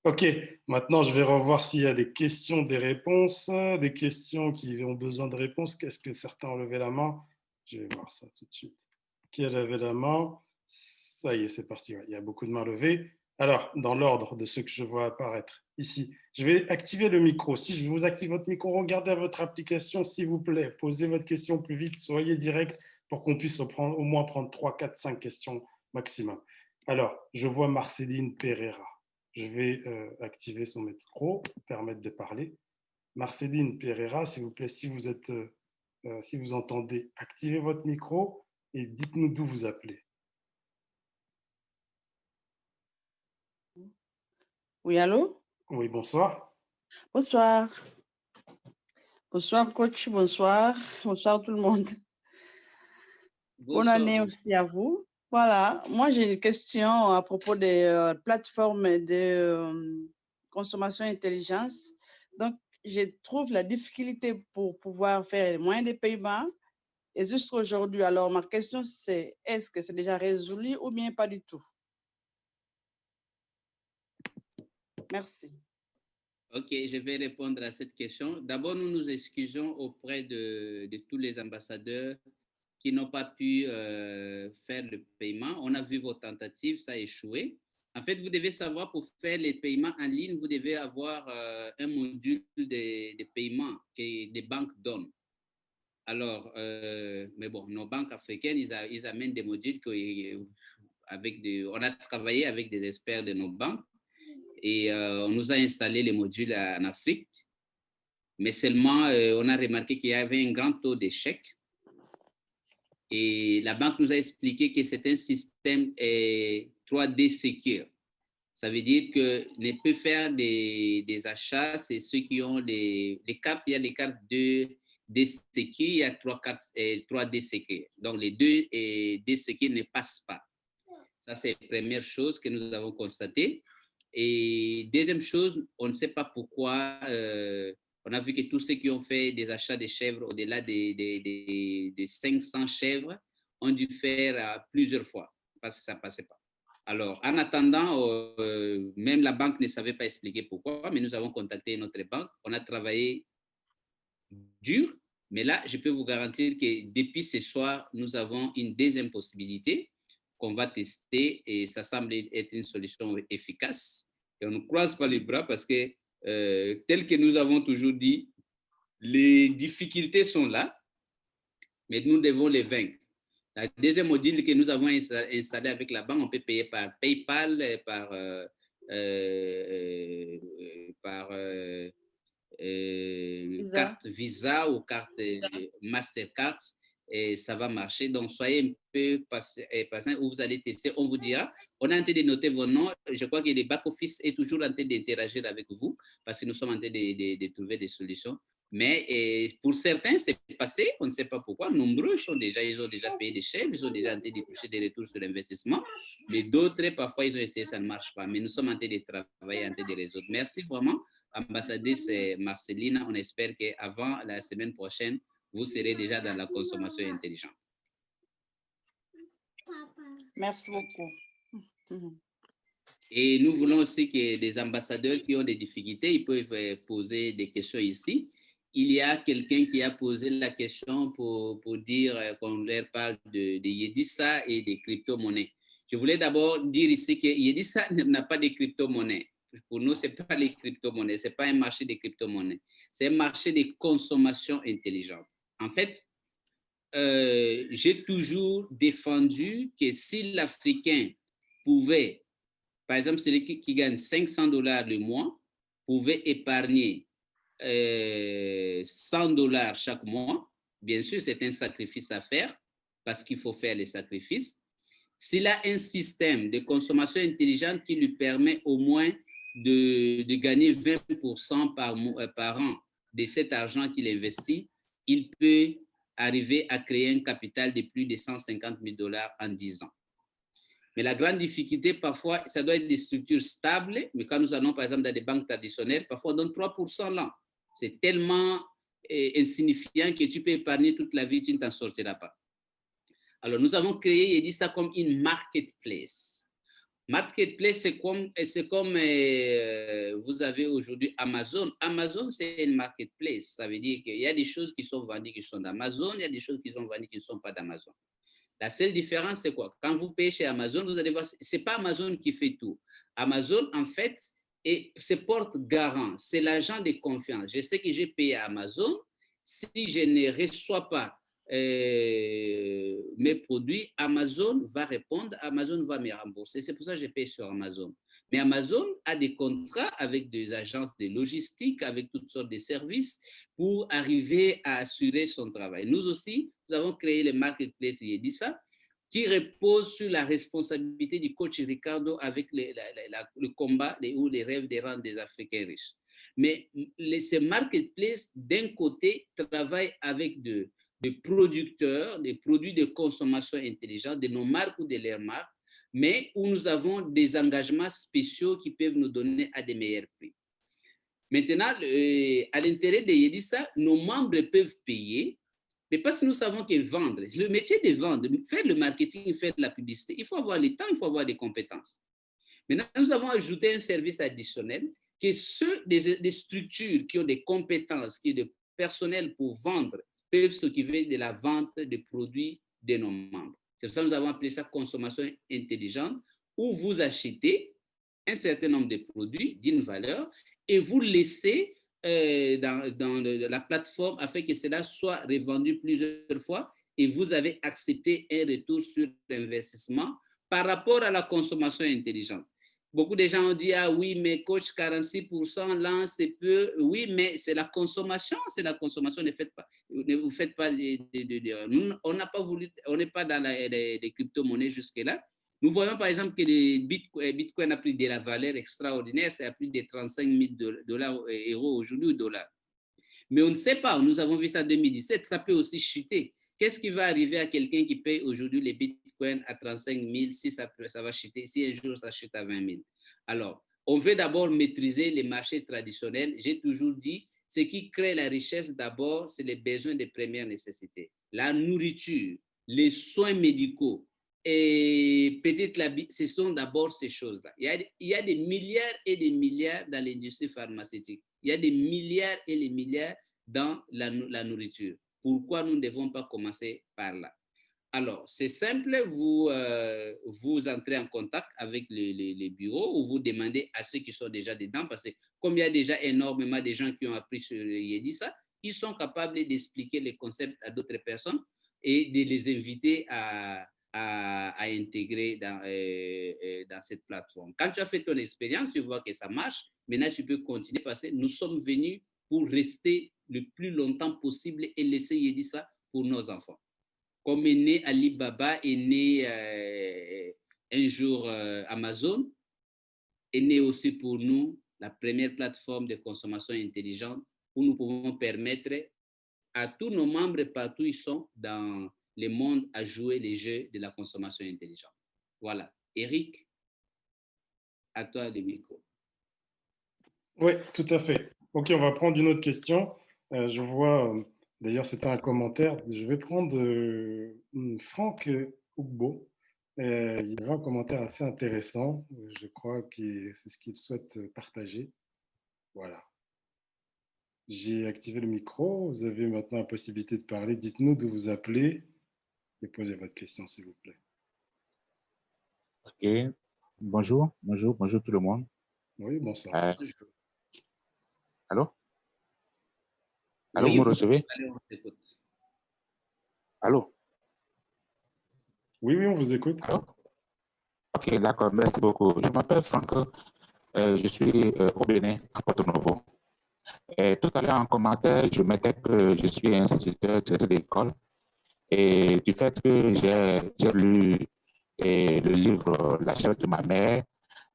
Ok, maintenant je vais revoir s'il y a des questions, des réponses, des questions qui ont besoin de réponses. Qu'est-ce que certains ont levé la main? Je vais voir ça tout de suite. Qui a levé la main? Ça y est, c'est parti. Ouais, il y a beaucoup de mains levées. Alors, dans l'ordre de ceux que je vois apparaître ici, je vais activer le micro. Si je vous active votre micro, regardez à votre application, s'il vous plaît. Posez votre question plus vite, soyez direct pour qu'on puisse au moins prendre 3, 4, 5 questions maximum. Alors, je vois Marceline Pereira. Je vais activer son micro, permettre de parler. Marceline Pereira, s'il vous plaît, si vous entendez, activez votre micro et dites-nous d'où vous appelez. Oui, allô? Oui, bonsoir. Bonsoir. Bonsoir, coach. Bonsoir. Bonsoir, tout le monde. Bonsoir. Bonne année aussi à vous. Voilà, moi j'ai une question à propos des plateformes de consommation intelligence. Donc, je trouve la difficulté pour pouvoir faire moins de paiements. Et juste aujourd'hui, alors ma question c'est, est-ce que c'est déjà résolu ou bien pas du tout? Merci. Ok, je vais répondre à cette question. D'abord, nous nous excusons auprès de tous les ambassadeurs qui n'ont pas pu faire le paiement. On a vu vos tentatives, ça a échoué. En fait, vous devez savoir, pour faire les paiements en ligne, vous devez avoir un module de paiement que les banques donnent. Alors, mais bon, nos banques africaines, ils amènent des modules on a travaillé avec des experts de nos banques et on nous a installé les modules en Afrique. Mais seulement, on a remarqué qu'il y avait un grand taux d'échec. Et la banque nous a expliqué que c'est un système 3D secure. Ça veut dire que ne peut faire des achats, c'est ceux qui ont les cartes. Il y a les cartes 2D secure, il y a 3 cartes 3D secure. Donc, les 2D secure ne passent pas. Ça, c'est la première chose que nous avons constatée. Et deuxième chose, on ne sait pas pourquoi. On a vu que tous ceux qui ont fait des achats de chèvres au-delà des 500 chèvres ont dû faire plusieurs fois parce que ça ne passait pas. Alors, en attendant, même la banque ne savait pas expliquer pourquoi, mais nous avons contacté notre banque. On a travaillé dur, mais là, je peux vous garantir que depuis ce soir, nous avons une deuxième possibilité qu'on va tester et ça semble être une solution efficace. Et on ne croise pas les bras parce que, tel que nous avons toujours dit, les difficultés sont là, mais nous devons les vaincre. Le deuxième module que nous avons installé avec la banque, on peut payer par PayPal, par Visa. carte Visa ou carte Mastercard, et ça va marcher. Donc, soyez un peu patient où vous allez tester. On vous dira, on est en train de noter vos noms. Je crois que le back-office est toujours en train d'interagir avec vous parce que nous sommes en train de trouver des solutions. Mais pour certains, c'est passé, on ne sait pas pourquoi. Nombreux ils ont déjà payé des chèques, ils ont déjà en train de toucher des retours sur l'investissement. Mais d'autres, parfois, ils ont essayé, ça ne marche pas. Mais nous sommes en train de travailler, en train de résoudre. Merci vraiment, ambassadrice Marcelina. On espère qu'avant la semaine prochaine, vous serez déjà dans la consommation intelligente. Merci beaucoup. Et nous voulons aussi que des ambassadeurs qui ont des difficultés, ils peuvent poser des questions ici. Il y a quelqu'un qui a posé la question pour dire qu'on leur parle de Yedisa et des crypto-monnaies. Je voulais d'abord dire ici que Yedisa n'a pas de crypto-monnaies. Pour nous, ce n'est pas les crypto-monnaies, ce n'est pas un marché de crypto-monnaies. C'est un marché de consommation intelligente. En fait, j'ai toujours défendu que si l'Africain pouvait, par exemple, celui qui gagne $500 le mois, pouvait épargner $100 chaque mois. Bien sûr, c'est un sacrifice à faire parce qu'il faut faire les sacrifices. S'il a un système de consommation intelligente qui lui permet au moins de gagner 20% par an de cet argent qu'il investit, il peut arriver à créer un capital de plus de $150,000 en 10 ans. Mais la grande difficulté, parfois, ça doit être des structures stables, mais quand nous allons, par exemple, dans des banques traditionnelles, parfois on donne 3% là. C'est tellement insignifiant que tu peux épargner toute la vie, tu ne t'en sortiras pas. Alors, nous avons créé et dit ça comme une marketplace. Marketplace, c'est comme vous avez aujourd'hui Amazon. Amazon, c'est une marketplace. Ça veut dire qu'il y a des choses qui sont vendues qui sont d'Amazon, il y a des choses qui sont vendues qui ne sont pas d'Amazon. La seule différence, c'est quoi? Quand vous payez chez Amazon, vous allez voir, ce n'est pas Amazon qui fait tout. Amazon, en fait, se porte garant. C'est l'agent de confiance. Je sais que j'ai payé à Amazon. Si je ne reçois pas mes produits, Amazon va répondre, Amazon va me rembourser. C'est pour ça que je paye sur Amazon. Mais Amazon a des contrats avec des agences de logistique, avec toutes sortes de services pour arriver à assurer son travail. Nous aussi, nous avons créé le marketplace Yedisa qui repose sur la responsabilité du coach Ricardo avec le combat ou les rêves des rangs des Africains riches. Mais ce marketplace, d'un côté, travaille avec des producteurs, des produits de consommation intelligente, de nos marques ou de leurs marques, mais où nous avons des engagements spéciaux qui peuvent nous donner à des meilleurs prix. Maintenant, à l'intérieur de Yedisa, nos membres peuvent payer, mais parce que nous savons que vendre, le métier de vendre, faire le marketing, faire de la publicité, il faut avoir le temps, il faut avoir des compétences. Maintenant, nous avons ajouté un service additionnel que ceux des structures qui ont des compétences, qui ont des personnels pour vendre, peuvent s'occuper de la vente des produits de nos membres. C'est pour ça que nous avons appelé ça consommation intelligente, où vous achetez un certain nombre de produits d'une valeur et vous laissez dans la plateforme afin que cela soit revendu plusieurs fois et vous avez accepté un retour sur l'investissement par rapport à la consommation intelligente. Beaucoup de gens ont dit, ah oui, mais coach, 46% là, c'est peu. Oui, mais c'est la consommation, ne faites pas. Vous faites pas on n'a pas voulu, on n'est pas dans les crypto-monnaies jusque-là. Nous voyons par exemple que le Bitcoin a pris de la valeur extraordinaire, c'est à plus de 35 000 euros aujourd'hui ou dollars. Mais on ne sait pas, nous avons vu ça en 2017, ça peut aussi chuter. Qu'est-ce qui va arriver à quelqu'un qui paye aujourd'hui les bitcoins à 35 000 si ça va chuter, si un jour ça chute à 20 000? Alors, on veut d'abord maîtriser les marchés traditionnels. J'ai toujours dit, ce qui crée la richesse d'abord, c'est les besoins de première nécessité. La nourriture, les soins médicaux et peut-être ce sont d'abord ces choses-là. Il y a des milliards et des milliards dans l'industrie pharmaceutique. Il y a des milliards et des milliards dans la nourriture. Pourquoi nous ne devons pas commencer par là? Alors, c'est simple, vous entrez en contact avec les bureaux ou vous demandez à ceux qui sont déjà dedans, parce que comme il y a déjà énormément de gens qui ont appris sur Yedisa, ils sont capables d'expliquer les concepts à d'autres personnes et de les inviter à intégrer dans cette plateforme. Quand tu as fait ton expérience, tu vois que ça marche, maintenant tu peux continuer parce que nous sommes venus pour rester le plus longtemps possible et laisser Yedisa pour nos enfants. Comme est né Alibaba, est né un jour Amazon, est né aussi pour nous la première plateforme de consommation intelligente où nous pouvons permettre à tous nos membres, partout où ils sont dans le monde, à jouer les jeux de la consommation intelligente. Voilà. Eric, à toi le micro. Oui, tout à fait. Ok, on va prendre une autre question. Je vois, d'ailleurs, c'était un commentaire. Je vais prendre Franck Ougbo. Il y a un commentaire assez intéressant. Je crois que c'est ce qu'il souhaite partager. Voilà. J'ai activé le micro. Vous avez maintenant la possibilité de parler. Dites-nous d'où vous appelez et posez votre question, s'il vous plaît. Ok. Bonjour tout le monde. Oui, bonsoir. Allô? Allô, Oui, vous me recevez? allez, on t'écoute. Allô? Oui, oui, on vous écoute. Allô? Ok, d'accord, merci beaucoup. Je m'appelle Franck, je suis au Bénin, à Porto-Novo. Tout à l'heure, en commentaire, je mettais que je suis instituteur d'école et du fait que j'ai lu le livre La chair de ma mère,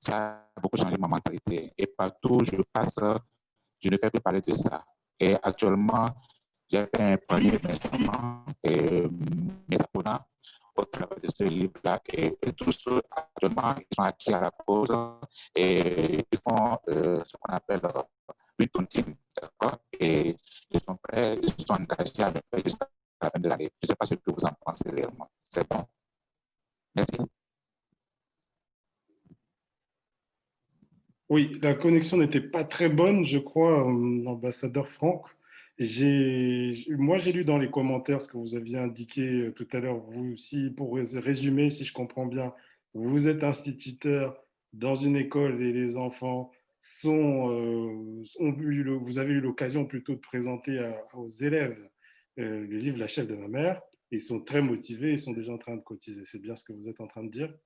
ça a beaucoup changé ma mentalité. Et partout où je passe, je ne fais plus parler de ça. Et actuellement, j'ai fait un premier investissement et mes apprenants au travers de ce livre-là. Et tous ceux, actuellement, ils sont acquis à la cause et ils font ce qu'on appelle une tontine, d'accord? Et ils sont prêts, ils se sont engagés à le faire jusqu'à la fin de l'année. Je ne sais pas ce que vous en pensez réellement. C'est bon. Merci. Oui, la connexion n'était pas très bonne, je crois, ambassadeur Franck. Moi, j'ai lu dans les commentaires ce que vous aviez indiqué tout à l'heure. Vous aussi, pour résumer, si je comprends bien, vous êtes instituteur dans une école et les enfants vous avez eu l'occasion plutôt de présenter aux élèves le livre La chef de ma mère. Ils sont très motivés, ils sont déjà en train de cotiser. C'est bien ce que vous êtes en train de dire?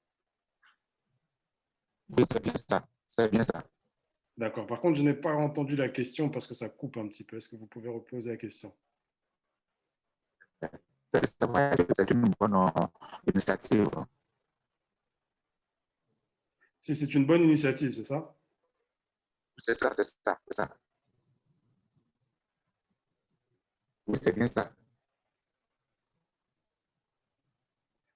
Oui, c'est bien ça. C'est bien ça. D'accord. Par contre, je n'ai pas entendu la question parce que ça coupe un petit peu. Est-ce que vous pouvez reposer la question? C'est une bonne initiative. Si c'est une bonne initiative, c'est ça? C'est ça, c'est ça, c'est ça. Oui, c'est bien ça.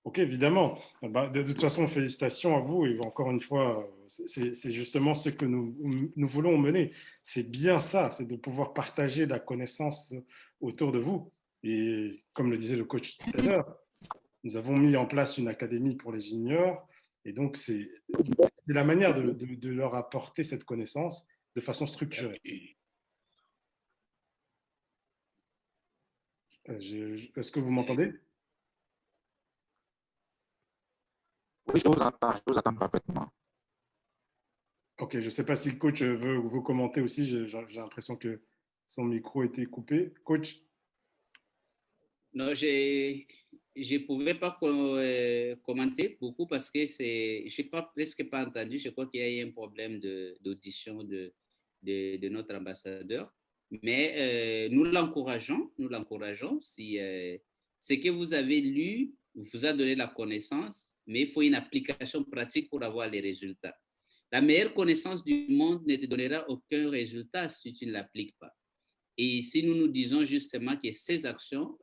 Ok, évidemment. Bah, de toute façon, félicitations à vous. Et encore une fois, c'est justement ce que nous voulons mener. C'est bien ça, c'est de pouvoir partager la connaissance autour de vous. Et comme le disait le coach tout à l'heure, nous avons mis en place une académie pour les juniors. Et donc, c'est la manière de leur apporter cette connaissance de façon structurée. Est-ce que vous m'entendez? Oui, je vous entends parfaitement. Ok, je ne sais pas si le coach veut commenter aussi. J'ai l'impression que son micro était coupé. Coach? Non, je ne pouvais pas commenter beaucoup parce que je n'ai presque pas entendu. Je crois qu'il y a eu un problème d'audition de notre ambassadeur. Mais nous l'encourageons. Si ce que vous avez lu vous a donné la connaissance, mais il faut une application pratique pour avoir les résultats. La meilleure connaissance du monde ne te donnera aucun résultat si tu ne l'appliques pas. Et si nous nous disons justement que ces actions,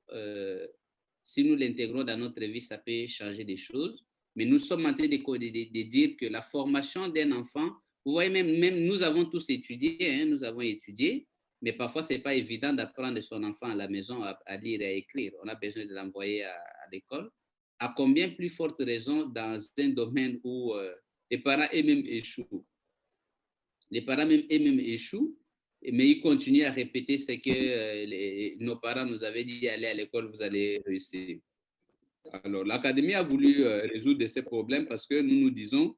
si nous l'intégrons dans notre vie, ça peut changer des choses. Mais nous sommes en train de dire que la formation d'un enfant, vous voyez, même nous avons tous étudié, hein, nous avons étudié, mais parfois, ce n'est pas évident d'apprendre son enfant à la maison à lire et à écrire. On a besoin de l'envoyer à l'école. À combien plus forte raison dans un domaine où les parents eux-mêmes échouent. Les parents eux-mêmes échouent, mais ils continuent à répéter ce que nos parents nous avaient dit, allez à l'école, vous allez réussir. Alors, l'académie a voulu résoudre ces problèmes parce que nous nous disons,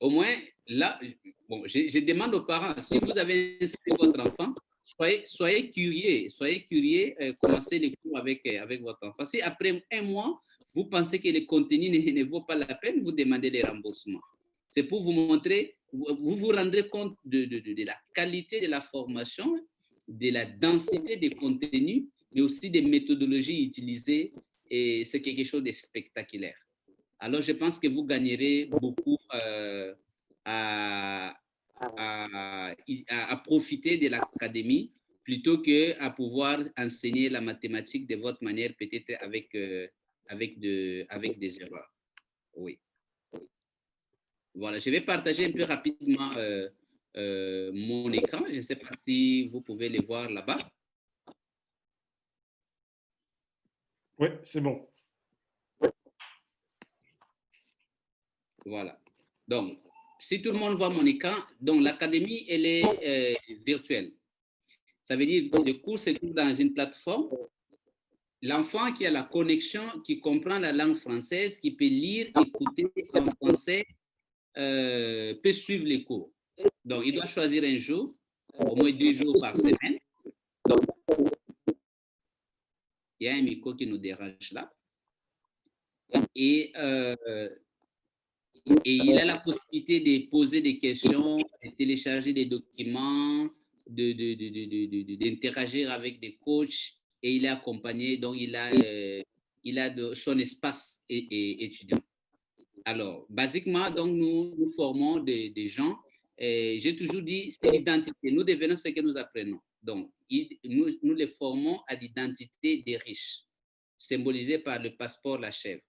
au moins, là, bon, je demande aux parents, si vous avez inscrit votre enfant, soyez curieux, commencez les cours avec votre enfant. Si après un mois, vous pensez que le contenu ne vaut pas la peine, vous demandez les remboursements. C'est pour vous montrer, vous vous rendrez compte de la qualité de la formation, de la densité des contenus, mais aussi des méthodologies utilisées, et c'est quelque chose de spectaculaire. Alors, je pense que vous gagnerez beaucoup à profiter de l'académie plutôt qu'à pouvoir enseigner la mathématique de votre manière, peut-être avec des erreurs. Oui. Voilà, je vais partager un peu rapidement mon écran. Je ne sais pas si vous pouvez le voir là-bas. Oui, c'est bon. Voilà. Donc, si tout le monde voit mon écran, donc l'académie, elle est virtuelle. Ça veut dire que le cours se trouve dans une plateforme. L'enfant qui a la connexion, qui comprend la langue française, qui peut lire, écouter en français, peut suivre les cours. Donc, il doit choisir un jour, au moins 2 jours par semaine. Donc, il y a un micro qui nous dérange là. Et il a la possibilité de poser des questions, de télécharger des documents, d'interagir avec des coachs, et il est accompagné, donc il a son espace étudiant. Alors, basiquement, donc nous formons des gens. J'ai toujours dit, c'est l'identité. Nous devenons ce que nous apprenons. Donc, nous les formons à l'identité des riches, symbolisée par le passeport La Chèvre.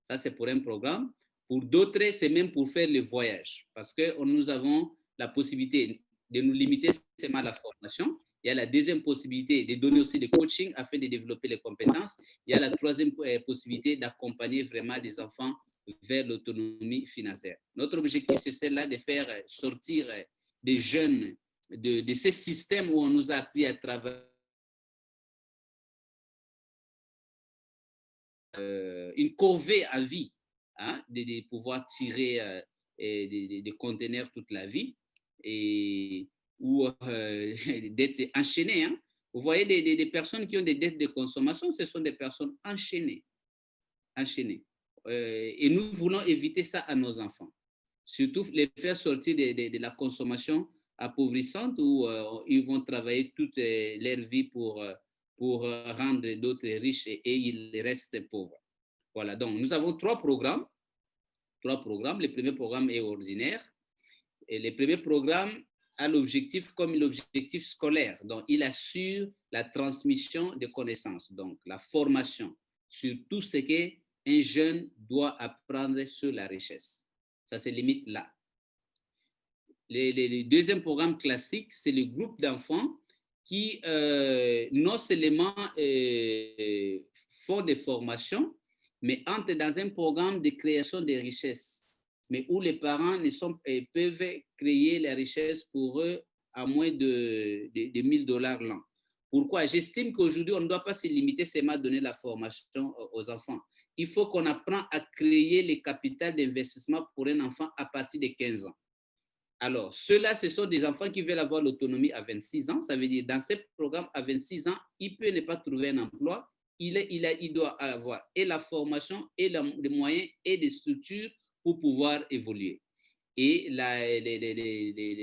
Ça, c'est pour un programme. Pour d'autres, c'est même pour faire le voyage, parce que nous avons la possibilité de nous limiter seulement à la formation. Il y a la deuxième possibilité de donner aussi des coachings afin de développer les compétences. Il y a la troisième possibilité d'accompagner vraiment les enfants vers l'autonomie financière. Notre objectif, c'est celle-là de faire sortir des jeunes de ces systèmes où on nous a appris à travailler une corvée à vie, hein, de pouvoir tirer des conteneurs toute la vie, ou d'être enchaîné. Hein. Vous voyez des personnes qui ont des dettes de consommation, ce sont des personnes enchaînées. Et nous voulons éviter ça à nos enfants. Surtout les faire sortir de la consommation appauvrissante où ils vont travailler toute leur vie pour rendre d'autres riches et ils restent pauvres. Voilà, donc nous avons trois programmes. Le premier programme est ordinaire. Et le premier programme a l'objectif comme l'objectif scolaire. Donc, il assure la transmission de connaissances, donc la formation sur tout ce qu'un jeune doit apprendre sur la richesse. Ça se limite là. Le deuxième programme classique, c'est le groupe d'enfants qui non seulement font des formations, mais entrent dans un programme de création de richesses, mais où les parents peuvent créer la richesse pour eux à moins de $1000 l'an. Pourquoi? J'estime qu'aujourd'hui, on ne doit pas se limiter seulement à donner la formation aux enfants. Il faut qu'on apprenne à créer les capitaux d'investissement pour un enfant à partir de 15 ans. Alors, ceux-là, ce sont des enfants qui veulent avoir l'autonomie à 26 ans. Ça veut dire, dans ce programme, à 26 ans, il peut ne pas trouver un emploi. Il doit avoir et la formation, et les moyens, et des structures pour pouvoir évoluer. Et les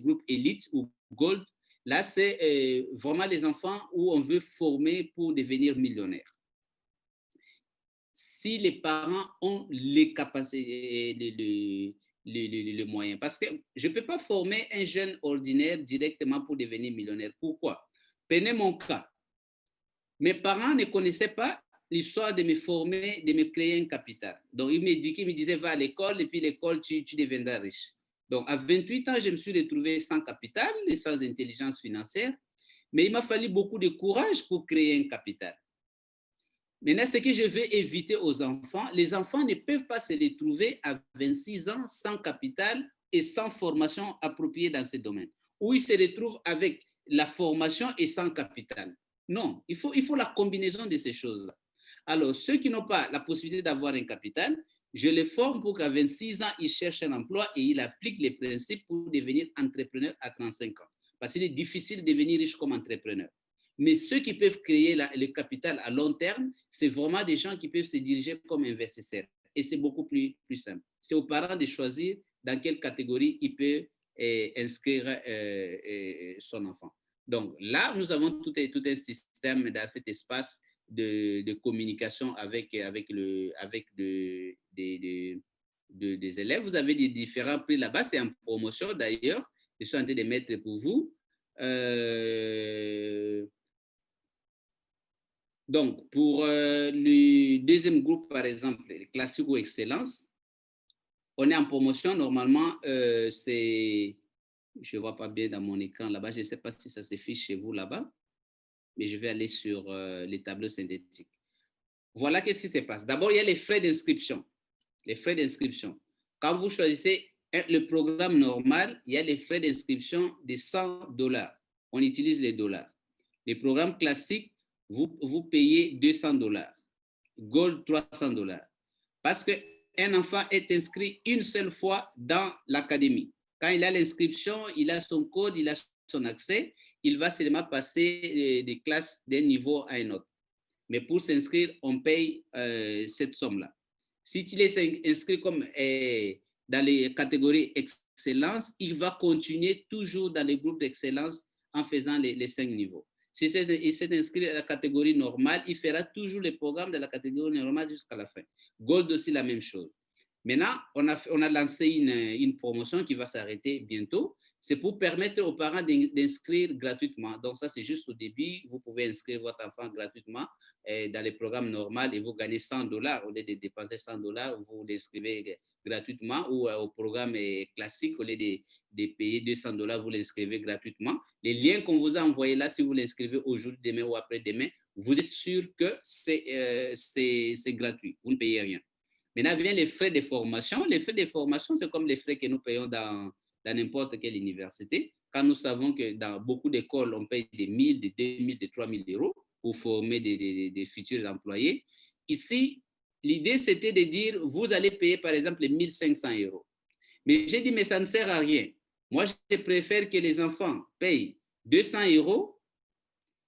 groupes élites ou gold, là, c'est vraiment les enfants où on veut former pour devenir millionnaires. Si les parents ont les capacités, les moyens. Parce que je ne peux pas former un jeune ordinaire directement pour devenir millionnaire. Pourquoi? Prenez mon cas. Mes parents ne connaissaient pas l'histoire de me former, de me créer un capital. Donc, ils me disaient, va à l'école et puis l'école, tu deviendras riche. Donc, à 28 ans, je me suis retrouvé sans capital et sans intelligence financière. Mais il m'a fallu beaucoup de courage pour créer un capital. Maintenant, ce que je veux éviter aux enfants, les enfants ne peuvent pas se retrouver à 26 ans sans capital et sans formation appropriée dans ce domaine. Ou ils se retrouvent avec la formation et sans capital. Non, il faut la combinaison de ces choses-là. Alors, ceux qui n'ont pas la possibilité d'avoir un capital, je les forme pour qu'à 26 ans, ils cherchent un emploi et ils appliquent les principes pour devenir entrepreneur à 35 ans. Parce qu'il est difficile de devenir riche comme entrepreneur. Mais ceux qui peuvent créer le capital à long terme, c'est vraiment des gens qui peuvent se diriger comme investisseurs. Et c'est beaucoup plus simple. C'est aux parents de choisir dans quelle catégorie il peut inscrire son enfant. Donc là, nous avons tout un système dans cet espace de communication avec des élèves. Vous avez des différents prix là-bas. C'est en promotion d'ailleurs. Je suis en train de mettre pour vous. Donc, pour le deuxième groupe, par exemple, les classiques ou excellence, on est en promotion. Normalement, c'est, je ne vois pas bien dans mon écran là-bas, je ne sais pas si ça s'affiche chez vous là-bas, mais je vais aller sur les tableaux synthétiques. Voilà qu'est-ce qui se passe. D'abord, il y a les frais d'inscription. Les frais d'inscription. Quand vous choisissez le programme normal, il y a les frais d'inscription de $100. On utilise les dollars. Les programmes classiques, vous payez $200. Gold, $300. Parce qu'un enfant est inscrit une seule fois dans l'académie. Quand il a l'inscription, il a son code, il a son accès, il va seulement passer des classes d'un niveau à un autre. Mais pour s'inscrire, on paye cette somme-là. Si il est inscrit comme dans les catégories excellence, il va continuer toujours dans les groupes d'excellence en faisant les 5 niveaux. Si il s'est inscrit à la catégorie normale, il fera toujours les programmes de la catégorie normale jusqu'à la fin. Gold aussi, la même chose. Maintenant, on a lancé une promotion qui va s'arrêter bientôt. C'est pour permettre aux parents d'inscrire gratuitement. Donc ça, c'est juste au début. Vous pouvez inscrire votre enfant gratuitement dans les programmes normaux et vous gagnez $100. Au lieu de dépenser $100, vous l'inscrivez gratuitement, ou au programme classique, au lieu de payer $200, vous l'inscrivez gratuitement. Les liens qu'on vous a envoyés là, si vous l'inscrivez aujourd'hui, demain ou après-demain, vous êtes sûr que c'est gratuit. Vous ne payez rien. Maintenant viennent les frais de formation. Les frais de formation, c'est comme les frais que nous payons dans n'importe quelle université. Quand nous savons que dans beaucoup d'écoles, on paye des 1000, des 2000, des 3000 euros pour former des futurs employés. Ici, l'idée, c'était de dire, vous allez payer par exemple les 1500 euros. Mais j'ai dit, mais ça ne sert à rien. Moi, je préfère que les enfants payent 200 euros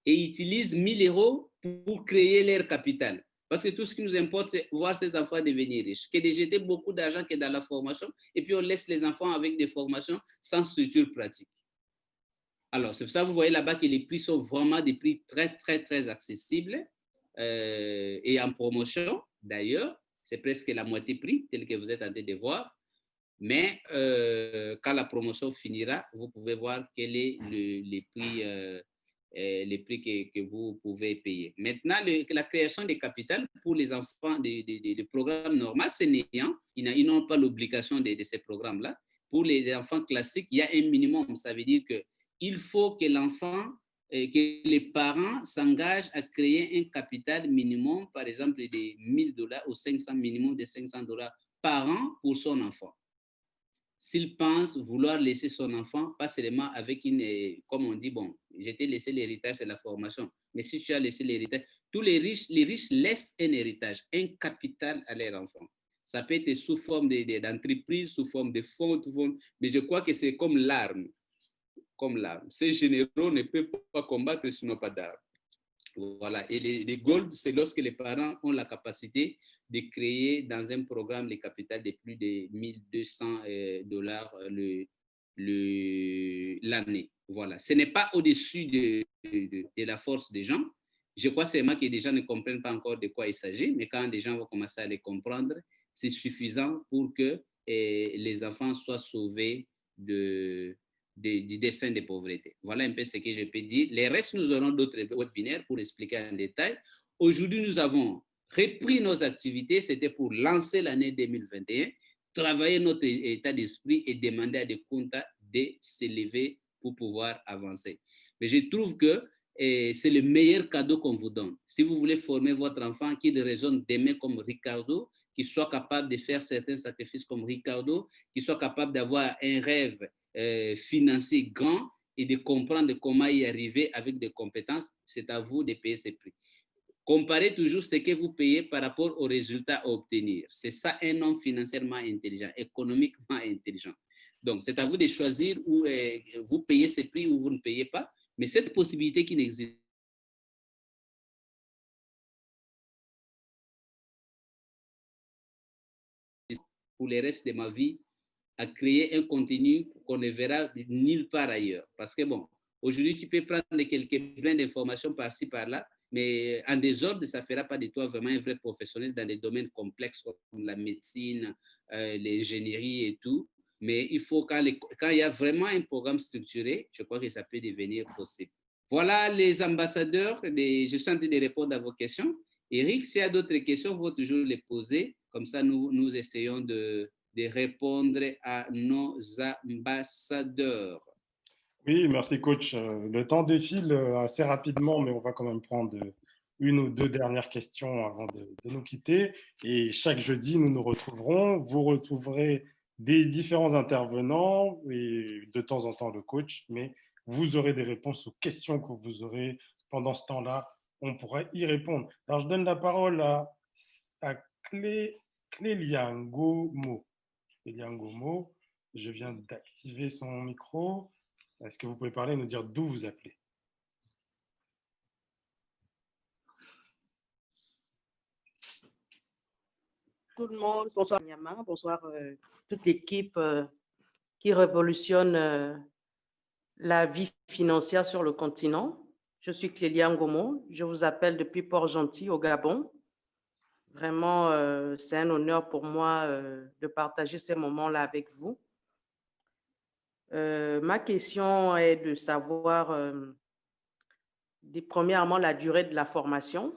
et utilisent 1000 euros pour créer leur capital. Parce que tout ce qui nous importe, c'est voir ces enfants devenir riches, que de jeter beaucoup d'argent que dans la formation, et puis on laisse les enfants avec des formations sans structure pratique. Alors, c'est pour ça que vous voyez là-bas que les prix sont vraiment des prix très, très, très accessibles et en promotion, d'ailleurs, c'est presque la moitié prix, tel que vous êtes en train de voir. Mais quand la promotion finira, vous pouvez voir quel est les prix que vous pouvez payer. Maintenant, la création des capitales pour les enfants des programmes normaux, c'est néant. Ils n'ont pas l'obligation de ces programmes-là. Pour les enfants classiques, il y a un minimum. Ça veut dire qu'il faut que l'enfant, que les parents s'engagent à créer un capital minimum, par exemple de $1000 ou 500, minimum de $500 par an pour son enfant. S'il pense vouloir laisser son enfant, pas seulement avec comme on dit, bon, j'ai laissé l'héritage, c'est la formation. Mais si tu as laissé l'héritage, tous les riches laissent un héritage, un capital à leur enfant. Ça peut être sous forme d'entreprise, sous forme de fonds, mais je crois que c'est comme l'arme. Comme l'arme. Ces généraux ne peuvent pas combattre sinon pas d'armes. Voilà. Et les gold, c'est lorsque les parents ont la capacité de créer dans un programme les capitales de plus de $1200 l'année. Voilà. Ce n'est pas au-dessus de la force des gens. Je crois seulement que les gens ne comprennent pas encore de quoi il s'agit, mais quand les gens vont commencer à les comprendre, c'est suffisant pour que les enfants soient sauvés du destin de pauvreté. Voilà un peu ce que je peux dire. Les restes, nous aurons d'autres webinaires pour expliquer en détail. Aujourd'hui, nous avons repris nos activités. C'était pour lancer l'année 2021, travailler notre état d'esprit et demander à des comptes de s'élever pour pouvoir avancer. Mais je trouve que c'est le meilleur cadeau qu'on vous donne. Si vous voulez former votre enfant qu'il raisonne demain comme Ricardo, qu'il soit capable de faire certains sacrifices comme Ricardo, qu'il soit capable d'avoir un rêve financier grand et de comprendre comment y arriver avec des compétences, c'est à vous de payer ces prix. Comparez toujours ce que vous payez par rapport aux résultats à obtenir. C'est ça un homme financièrement intelligent, économiquement intelligent. Donc, c'est à vous de choisir où vous payez ces prix ou vous ne payez pas, mais cette possibilité qui n'existe pour le reste de ma vie, à créer un contenu qu'on ne verra nulle part ailleurs. Parce que bon, aujourd'hui, tu peux prendre quelques brins d'informations par-ci, par-là, mais en désordre, ça ne fera pas de toi vraiment un vrai professionnel dans des domaines complexes comme la médecine, l'ingénierie et tout. Mais il faut, quand il y a vraiment un programme structuré, je crois que ça peut devenir possible. Voilà les ambassadeurs. Je suis en train de répondre à vos questions. Eric, s'il y a d'autres questions, il faut toujours les poser. Comme ça, nous essayons de répondre à nos ambassadeurs. Oui, merci coach. Le temps défile assez rapidement, mais on va quand même prendre une ou deux dernières questions avant de nous quitter. Et chaque jeudi, nous nous retrouverons. Vous retrouverez des différents intervenants et de temps en temps le coach, mais vous aurez des réponses aux questions que vous aurez pendant ce temps-là. On pourra y répondre. Alors, je donne la parole à Clélia Ngomo. Clélia Ngomo, je viens d'activer son micro. Est-ce que vous pouvez parler et nous dire d'où vous appelez? Tout le monde, bonsoir Nyama, bonsoir toute l'équipe qui révolutionne la vie financière sur le continent. Je suis Clélia Ngomo, je vous appelle depuis Port-Gentil au Gabon. Vraiment, c'est un honneur pour moi de partager ces moments-là avec vous. Ma question est de savoir, premièrement, la durée de la formation.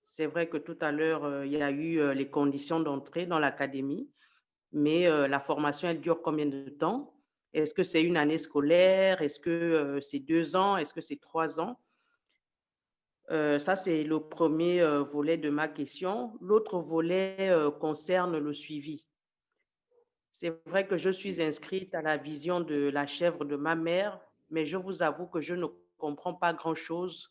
C'est vrai que tout à l'heure, il y a eu les conditions d'entrée dans l'académie, mais la formation, elle dure combien de temps? Est-ce que c'est une année scolaire? Est-ce que c'est 2 ans? Est-ce que c'est 3 ans? Ça, c'est le premier volet de ma question. L'autre volet concerne le suivi. C'est vrai que je suis inscrite à la vision de la chèvre de ma mère, mais je vous avoue que je ne comprends pas grand-chose.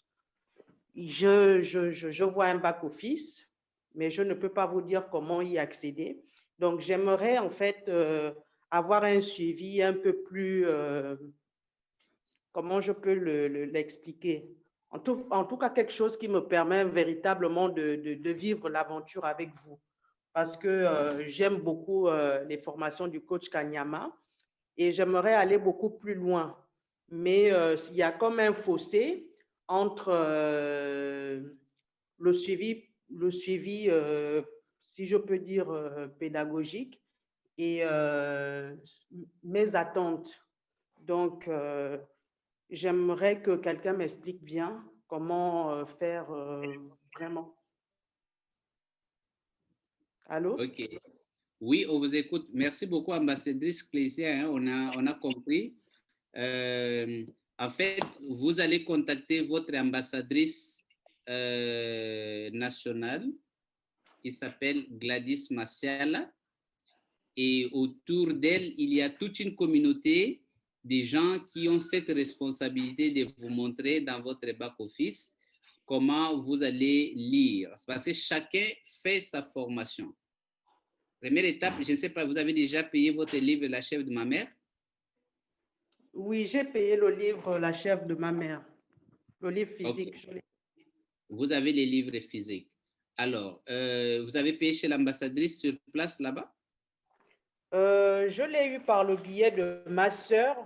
Je vois un back-office, mais je ne peux pas vous dire comment y accéder. Donc, j'aimerais en fait avoir un suivi un peu plus, comment je peux l'expliquer? En tout cas, quelque chose qui me permet véritablement de vivre l'aventure avec vous. Parce que j'aime beaucoup les formations du coach Kanyama et j'aimerais aller beaucoup plus loin. Mais il y a comme un fossé entre le suivi si je peux dire, pédagogique et mes attentes. Donc, j'aimerais que quelqu'un m'explique bien comment faire vraiment. Allô? OK. Oui, on vous écoute. Merci beaucoup, ambassadrice Clécia. On a compris. En fait, vous allez contacter votre ambassadrice nationale qui s'appelle Gladys Massiala. Et autour d'elle, il y a toute une communauté des gens qui ont cette responsabilité de vous montrer dans votre back-office comment vous allez lire. Parce que chacun fait sa formation. Première étape, je ne sais pas, vous avez déjà payé votre livre La chèvre de ma mère? Oui, j'ai payé le livre La chèvre de ma mère, le livre physique. Okay. Vous avez les livres physiques. Alors, vous avez payé chez l'ambassadrice sur place là-bas? Je l'ai eu par le biais de ma sœur,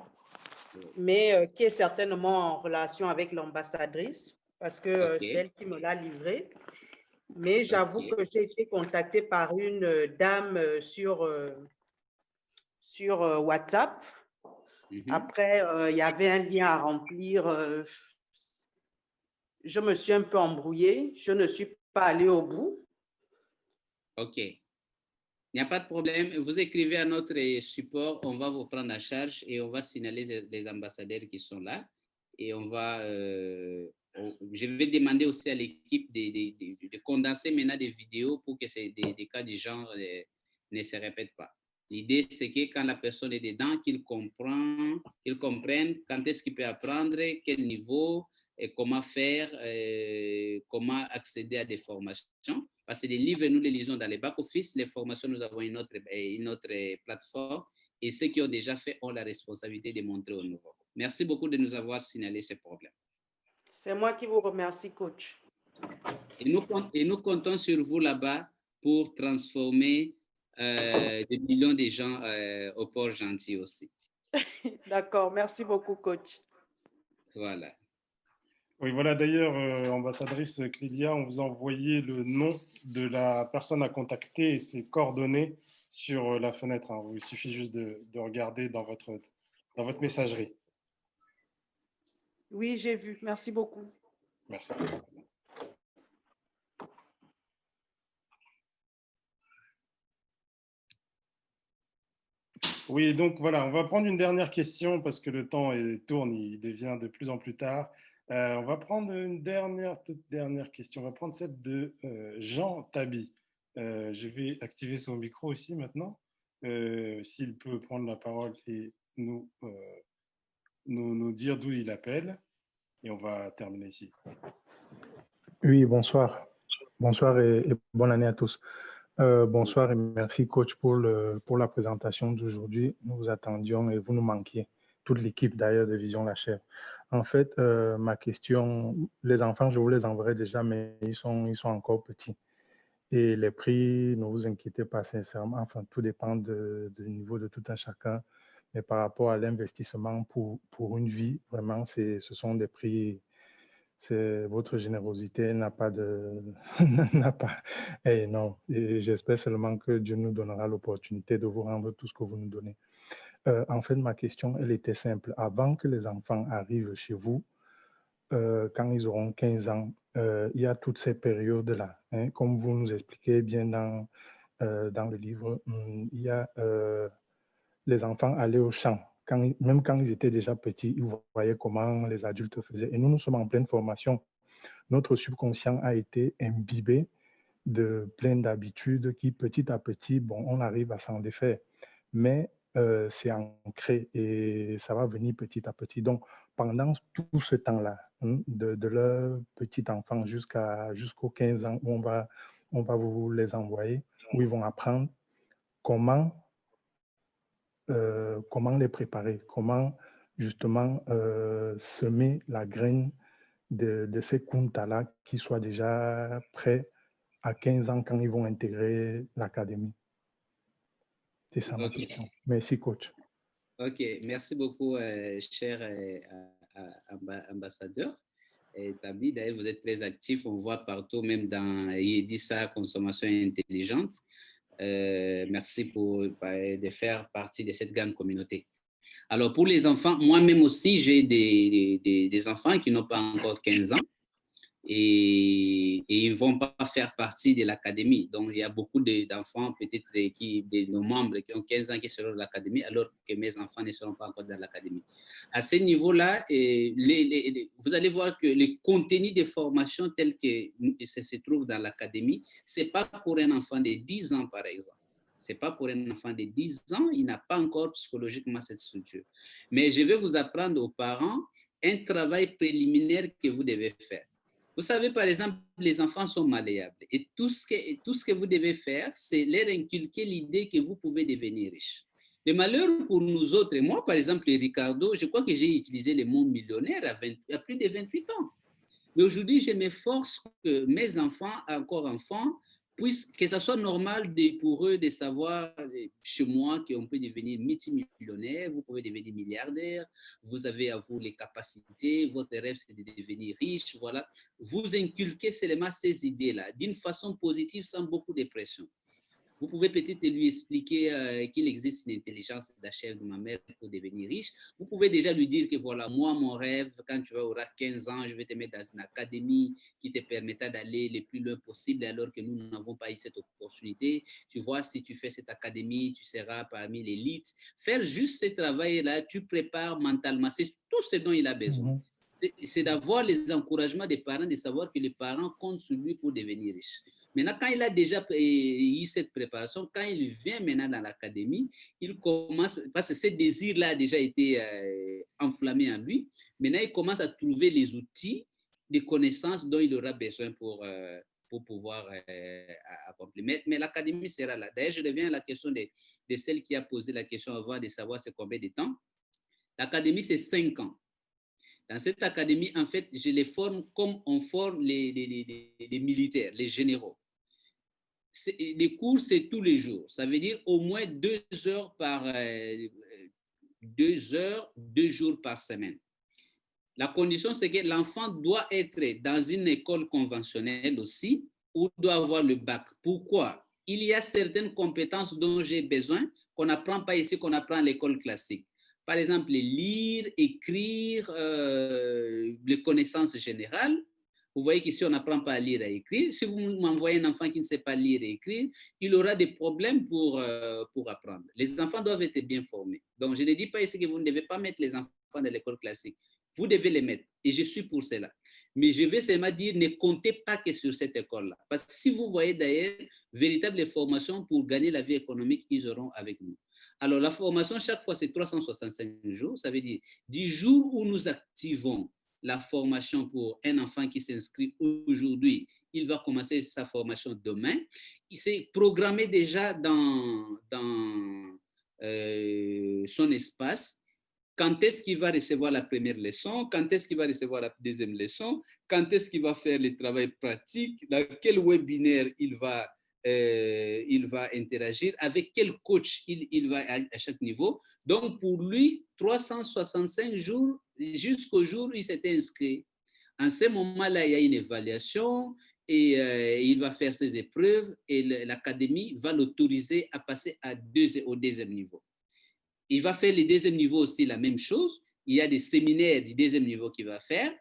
mais qui est certainement en relation avec l'ambassadrice, parce que c'est elle qui me l'a livré. Mais j'avoue que j'ai été contactée par une dame sur WhatsApp. Après, il y avait un lien à remplir. Je me suis un peu embrouillée. Je ne suis pas allée au bout. OK. Il n'y a pas de problème. Vous écrivez à notre support, on va vous prendre en charge et on va signaler les ambassadeurs qui sont là. Et on va, je vais demander aussi à l'équipe de condenser maintenant des vidéos pour que des cas du genre ne se répètent pas. L'idée, c'est que quand la personne est dedans, qu'il comprenne quand est-ce qu'il peut apprendre, quel niveau, et comment faire, comment accéder à des formations. Parce que les livres, nous les lisons dans les back-office. Les formations, nous avons une autre plateforme. Et ceux qui ont déjà fait ont la responsabilité de montrer au nouveau. Merci beaucoup de nous avoir signalé ces problèmes. C'est moi qui vous remercie, coach. Et nous comptons sur vous là-bas pour transformer des millions de gens au Port-Gentil aussi. D'accord, merci beaucoup, coach. Voilà. Oui, voilà, d'ailleurs, ambassadrice Clélia, on vous a envoyé le nom de la personne à contacter et ses coordonnées sur la fenêtre. Hein. Il suffit juste de regarder dans votre messagerie. Oui, j'ai vu. Merci beaucoup. Merci. Oui, donc voilà, on va prendre une dernière question parce que le temps tourne, il devient de plus en plus tard. On va prendre une toute dernière question. On va prendre celle de Jean Tabi. Je vais activer son micro aussi maintenant, s'il peut prendre la parole et nous dire d'où il appelle. Et on va terminer ici. Oui, bonsoir. Bonsoir et bonne année à tous. Bonsoir et merci coach pour la présentation d'aujourd'hui. Nous vous attendions et vous nous manquiez. Toute l'équipe d'ailleurs de Vision La Chèvre. En fait, ma question, les enfants, je vous les enverrai déjà, mais ils sont encore petits. Et les prix, ne vous inquiétez pas sincèrement, enfin, tout dépend du niveau de tout un chacun. Mais par rapport à l'investissement pour une vie, vraiment, ce sont des prix. Votre générosité n'a pas de... n'a pas... Et non, et j'espère seulement que Dieu nous donnera l'opportunité de vous rendre tout ce que vous nous donnez. En fait, ma question, elle était simple. Avant que les enfants arrivent chez vous, quand ils auront 15 ans, il y a toutes ces périodes-là. Hein, comme vous nous expliquez bien dans le livre, il y a les enfants allaient au champ. Même quand ils étaient déjà petits, ils voyaient comment les adultes faisaient. Et nous sommes en pleine formation. Notre subconscient a été imbibé de plein d'habitudes qui, petit à petit, bon, on arrive à s'en défaire. Mais c'est ancré et ça va venir petit à petit. Donc, pendant tout ce temps-là, de leur petit enfant jusqu'aux 15 ans, où on va vous les envoyer, où ils vont apprendre comment les préparer, comment justement semer la graine de ces kuntas-là qui soient déjà prêts à 15 ans quand ils vont intégrer l'académie. C'est ça ma question. Merci, coach. OK, merci beaucoup, cher ambassadeur. Tabi, d'ailleurs, vous êtes très actif, on voit partout, même dans Yedissa, consommation intelligente. Merci de faire partie de cette grande communauté. Alors, pour les enfants, moi-même aussi, j'ai des enfants qui n'ont pas encore 15 ans et ils ne vont pas faire partie de l'académie. Donc, il y a beaucoup d'enfants, peut-être de nos membres qui ont 15 ans qui seront dans l'académie, alors que mes enfants ne seront pas encore dans l'académie. À ce niveau-là, vous allez voir que le contenu des formations telles que se trouvent dans l'académie, ce n'est pas pour un enfant de 10 ans, par exemple. Ce n'est pas pour un enfant de 10 ans, il n'a pas encore psychologiquement cette structure. Mais je vais vous apprendre aux parents un travail préliminaire que vous devez faire. Vous savez, par exemple, les enfants sont malléables. Et tout ce que vous devez faire, c'est leur inculquer l'idée que vous pouvez devenir riche. Le malheur pour nous autres, et moi, par exemple, Ricardo, je crois que j'ai utilisé le mot millionnaire à plus de 28 ans. Mais aujourd'hui, je m'efforce que mes enfants, encore enfants, que ça soit normal pour eux de savoir chez moi qu'on peut devenir multimillionnaire, vous pouvez devenir milliardaire, vous avez à vous les capacités, votre rêve c'est de devenir riche, voilà. Vous inculquez seulement ces idées-là d'une façon positive sans beaucoup de pression. Vous pouvez peut-être lui expliquer qu'il existe une intelligence d'achat de ma mère pour devenir riche. Vous pouvez déjà lui dire que voilà, moi, mon rêve, quand tu auras 15 ans, je vais te mettre dans une académie qui te permettra d'aller le plus loin possible alors que nous n'avons pas eu cette opportunité. Tu vois, si tu fais cette académie, tu seras parmi l'élite. Faire juste ce travail-là, tu prépares mentalement. C'est tout ce dont il a besoin. C'est d'avoir les encouragements des parents, de savoir que les parents comptent sur lui pour devenir riche. Maintenant, quand il a déjà eu cette préparation, quand il vient maintenant dans l'académie, il commence, parce que ce désir-là a déjà été enflammé en lui, maintenant il commence à trouver les outils de connaissances dont il aura besoin pour pouvoir accomplir. Mais l'académie sera là. D'ailleurs, je reviens à la question de celle qui a posé la question avant de savoir c'est combien de temps. L'académie, c'est 5 ans. Dans cette académie, en fait, je les forme comme on forme les militaires, les généraux. Les cours, c'est tous les jours. Ça veut dire au moins 2 heures 2 jours par semaine. La condition, c'est que l'enfant doit être dans une école conventionnelle aussi, ou doit avoir le bac. Pourquoi? il y a certaines compétences dont j'ai besoin qu'on n'apprend pas ici, qu'on apprend à l'école classique. Par exemple, lire, écrire, les connaissances générales. Vous voyez qu'ici, on n'apprend pas à lire et à écrire. Si vous m'envoyez un enfant qui ne sait pas lire et écrire, il aura des problèmes pour apprendre. Les enfants doivent être bien formés. Donc, je ne dis pas ici que vous ne devez pas mettre les enfants dans l'école classique. Vous devez les mettre, et je suis pour cela. Mais je vais seulement dire, ne comptez pas que sur cette école-là. Parce que si vous voyez d'ailleurs, véritable formation pour gagner la vie économique, ils auront avec nous. Alors, la formation, chaque fois, c'est 365 jours. Ça veut dire, du jour où nous activons la formation pour un enfant qui s'inscrit aujourd'hui, il va commencer sa formation demain. Il s'est programmé déjà dans son espace. Quand est-ce qu'il va recevoir la première leçon, quand est-ce qu'il va recevoir la deuxième leçon, quand est-ce qu'il va faire le travail pratique, dans quel webinaire il va interagir, avec quel coach il va à chaque niveau. Donc, pour lui, 365 jours jusqu'au jour où il s'était inscrit. En ce moment-là, il y a une évaluation et il va faire ses épreuves et l'académie va l'autoriser à passer au deuxième niveau. Il va faire le deuxième niveau aussi la même chose. Il y a des séminaires du deuxième niveau qu'il va faire.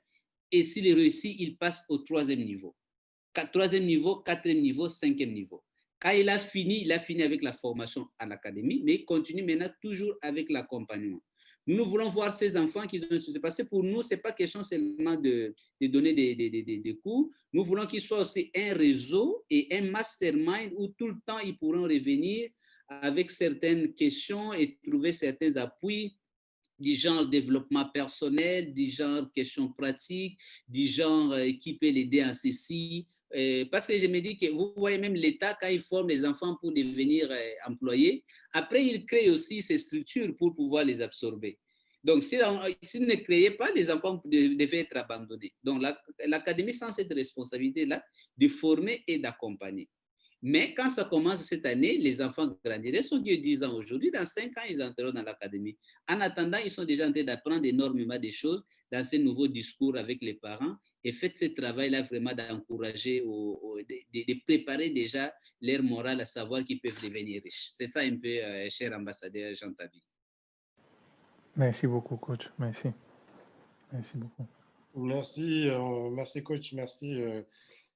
Et s'il réussit, il passe au troisième niveau. Troisième niveau, quatrième niveau, cinquième niveau. Quand il a fini avec la formation à l'académie, mais il continue maintenant toujours avec l'accompagnement. Nous voulons voir ces enfants qui ont se passer. Pour nous, ce n'est pas question seulement de donner des cours. Nous voulons qu'ils soient aussi un réseau et un mastermind où tout le temps, ils pourront revenir avec certaines questions et trouver certains appuis du genre développement personnel, du genre questions pratiques, du genre qui peut l'aider en ceci. Parce que je me dis que vous voyez même l'État, quand il forme les enfants pour devenir employés, après il crée aussi ces structures pour pouvoir les absorber. Donc, s'il ne créait pas, les enfants devaient être abandonnés. Donc, l'académie sent cette responsabilité-là de former et d'accompagner. Mais quand ça commence cette année, les enfants grandiront, sont que 10 ans aujourd'hui, dans 5 ans, ils entreront dans l'académie. En attendant, ils sont déjà en train d'apprendre énormément de choses dans ces nouveaux discours avec les parents et faites ce travail-là vraiment d'encourager, de préparer déjà leur morale à savoir qu'ils peuvent devenir riches. C'est ça un peu, cher ambassadeur Jean Tabi. Merci beaucoup, coach. Merci. Merci beaucoup. Merci, merci coach, merci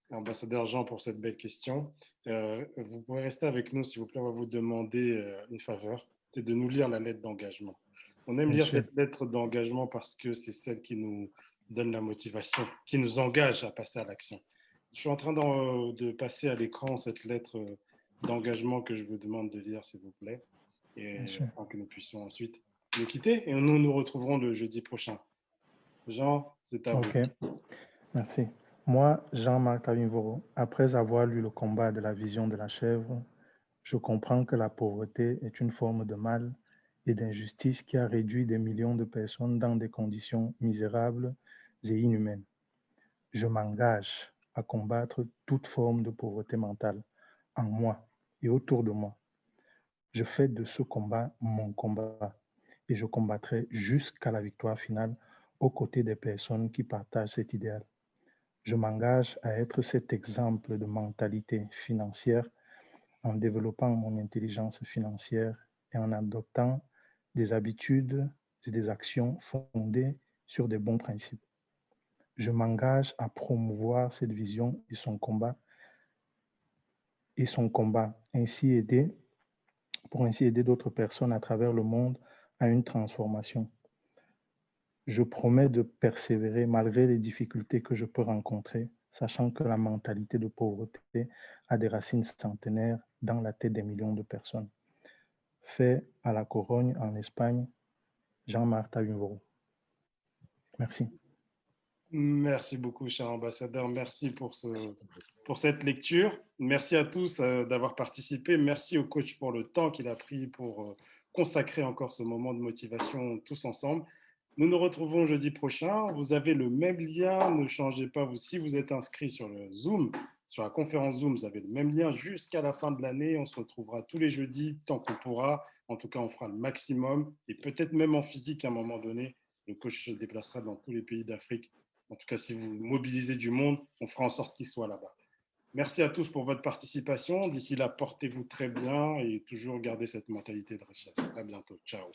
ambassadeur Jean pour cette belle question. Vous pouvez rester avec nous, s'il vous plaît. On va vous demander une faveur, c'est de nous lire la lettre d'engagement. On aime lire cette lettre d'engagement parce que c'est celle qui nous donne la motivation, qui nous engage à passer à l'action. Je suis en train de passer à l'écran cette lettre d'engagement que je vous demande de lire, s'il vous plaît, et afin que nous puissions ensuite nous quitter et nous nous retrouverons le jeudi prochain. Jean, c'est à vous. Ok, merci. Moi, Jean-Marc Avimvoro, après avoir lu Le combat de la vision de la chèvre, je comprends que la pauvreté est une forme de mal et d'injustice qui a réduit des millions de personnes dans des conditions misérables et inhumaines. Je m'engage à combattre toute forme de pauvreté mentale en moi et autour de moi. Je fais de ce combat mon combat et je combattrai jusqu'à la victoire finale aux côtés des personnes qui partagent cet idéal. Je m'engage à être cet exemple de mentalité financière en développant mon intelligence financière et en adoptant des habitudes et des actions fondées sur des bons principes. Je m'engage à promouvoir cette vision et son combat, pour ainsi aider d'autres personnes à travers le monde à une transformation. Je promets de persévérer malgré les difficultés que je peux rencontrer, sachant que la mentalité de pauvreté a des racines centenaires dans la tête des millions de personnes. Fait à La Corogne, en Espagne, Jean-Marc Avimvoro. Merci. Merci beaucoup, cher ambassadeur. Merci pour cette lecture. Merci à tous d'avoir participé. Merci au coach pour le temps qu'il a pris pour consacrer encore ce moment de motivation tous ensemble. Nous nous retrouvons jeudi prochain. Vous avez le même lien. Ne changez pas. Si vous êtes inscrit sur le Zoom, sur la conférence Zoom, vous avez le même lien jusqu'à la fin de l'année. On se retrouvera tous les jeudis tant qu'on pourra. En tout cas, on fera le maximum et peut-être même en physique à un moment donné. Le coach se déplacera dans tous les pays d'Afrique. En tout cas, si vous mobilisez du monde, on fera en sorte qu'il soit là-bas. Merci à tous pour votre participation. D'ici là, portez-vous très bien et toujours gardez cette mentalité de richesse. À bientôt. Ciao.